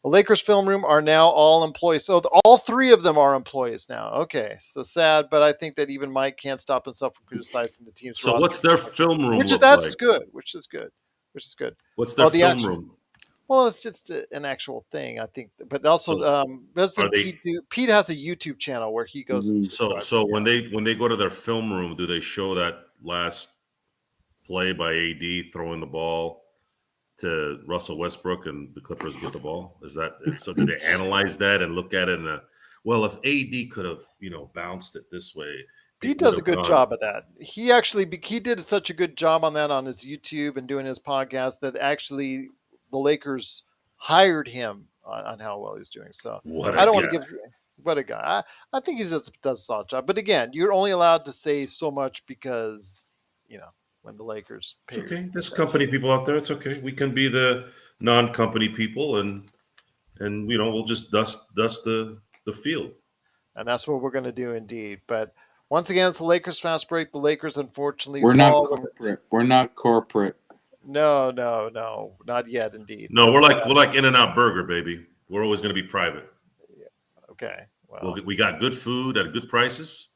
The Lakers film room are now all employees. So all three of them are employees now. Okay, so sad, but I think that even Mike can't stop himself from criticizing the team's roster. So what's their film room Which is good. Which is good. What's their film room? Well, it's just an actual thing, I think. But also, Pete has a YouTube channel where he goes. So when they go to their film room, do they show that last play by AD throwing the ball to Russell Westbrook and the Clippers get the ball? Is that so? Do they analyze that and look at it? And well, if AD could have bounced it this way, Pete does a good job of that. He did such a good job on that on his YouTube and doing his podcast that actually the Lakers hired him on how well he's doing. So I don't want to give. What a guy! I think he does a solid job. But again, you're only allowed to say so much because when the Lakers pay. It's okay. There's company people out there. It's okay. We can be the non-company people, and we'll just dust the field. And that's what we're going to do, indeed. But once again, it's the Lakers fast break. The Lakers, unfortunately, we're not corporate. We're not corporate. No, not yet, indeed. No, we're like In-N-Out Burger, baby. We're always going to be private. Yeah. Okay. Well, we got good food at good prices.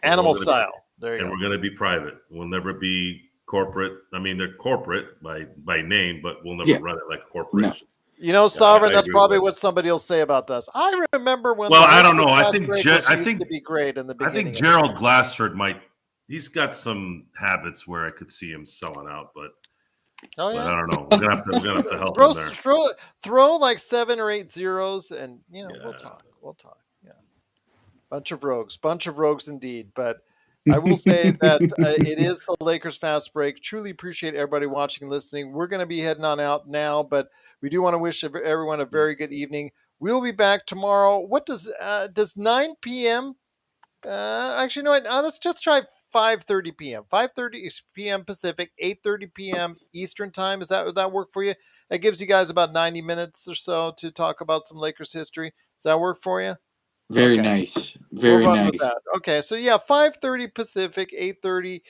Animal style. There you go. And we're going to be private. We'll never be corporate. I mean, they're corporate by name, but we'll never run it like a corporation. No. Sovereign, that's probably what somebody will say about us. I remember when. Well, I don't know. I think to be great in the beginning. I think Gerald Glassford he's got some habits where I could see him selling out, but I don't know. We're gonna have to help him there. Throw like 7 or 8 zeros, and we'll talk. Yeah, bunch of rogues indeed. But I will say that it is the Lakers fast break. Truly appreciate everybody watching and listening. We're going to be heading on out now, but we do want to wish everyone a very good evening. We'll be back tomorrow. What does 9 p.m. Actually, no. Let's just try 5:30 p.m. 5:30 p.m. Pacific, 8:30 p.m. Eastern time. Would that work for you? That gives you guys about 90 minutes or so to talk about some Lakers history. Does that work for you? Very nice. Very nice. Okay, so 5:30 Pacific, 8:30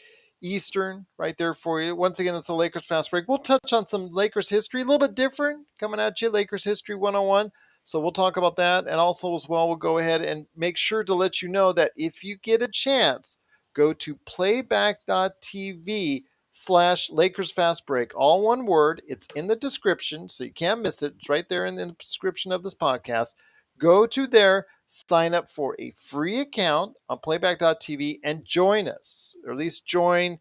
Eastern, right there for you. Once again, it's the Lakers fast break. We'll touch on some Lakers history, a little bit different coming at you, Lakers History 101. So we'll talk about that. And also as well, we'll go ahead and make sure to let you know that if you get a chance, go to playback.tv/Lakers Fast Break. All one word. It's in the description, so you can't miss it. It's right there in the description of this podcast. Go to there, sign up for a free account on playback.tv and join us, or at least join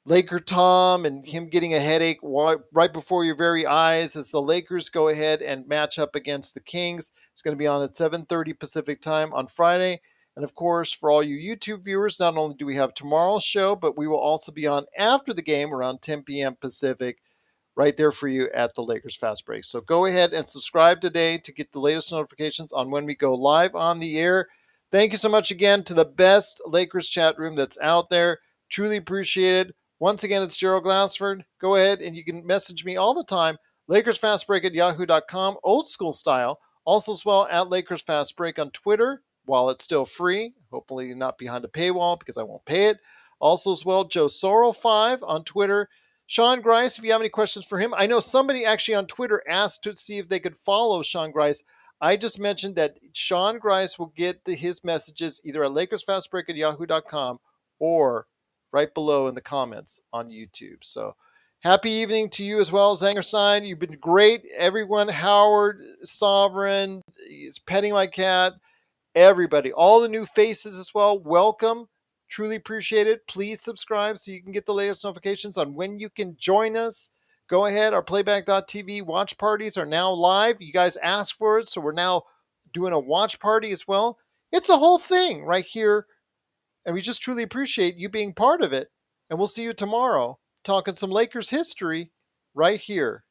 Laker Tom and him getting a headache right before your very eyes as the Lakers go ahead and match up against the Kings. It's going to be on at 7:30 Pacific time on Friday. And of course, for all you YouTube viewers, not only do we have tomorrow's show, but we will also be on after the game around 10 p.m. Pacific, right there for you at the Lakers Fast Break. So go ahead and subscribe today to get the latest notifications on when we go live on the air. Thank you so much again to the best Lakers chat room that's out there. Truly appreciate it. Once again, it's Gerald Glassford. Go ahead and you can message me all the time. LakersFastBreak@yahoo.com, old school style. Also as well at LakersFastBreak on Twitter while it's still free. Hopefully not behind a paywall because I won't pay it. Also as well, Joe Soro 5 on Twitter. Sean Grice, if you have any questions for him. I know somebody actually on Twitter asked to see if they could follow Sean Grice. I just mentioned that Sean Grice will get his messages either at LakersFastBreak@yahoo.com or right below in the comments on YouTube. So happy evening to you as well, Zangerstein. You've been great. Everyone, Howard, Sovereign, is petting my cat. Everybody, all the new faces as well, welcome. Truly appreciate it. Please subscribe so you can get the latest notifications on when you can join us. Go ahead. Our playback.tv watch parties are now live. You guys asked for it, so we're now doing a watch party as well. It's a whole thing right here, and we just truly appreciate you being part of it. And we'll see you tomorrow talking some Lakers history right here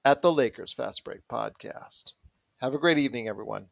at the Lakers Fast Break Podcast. Have a great evening, everyone.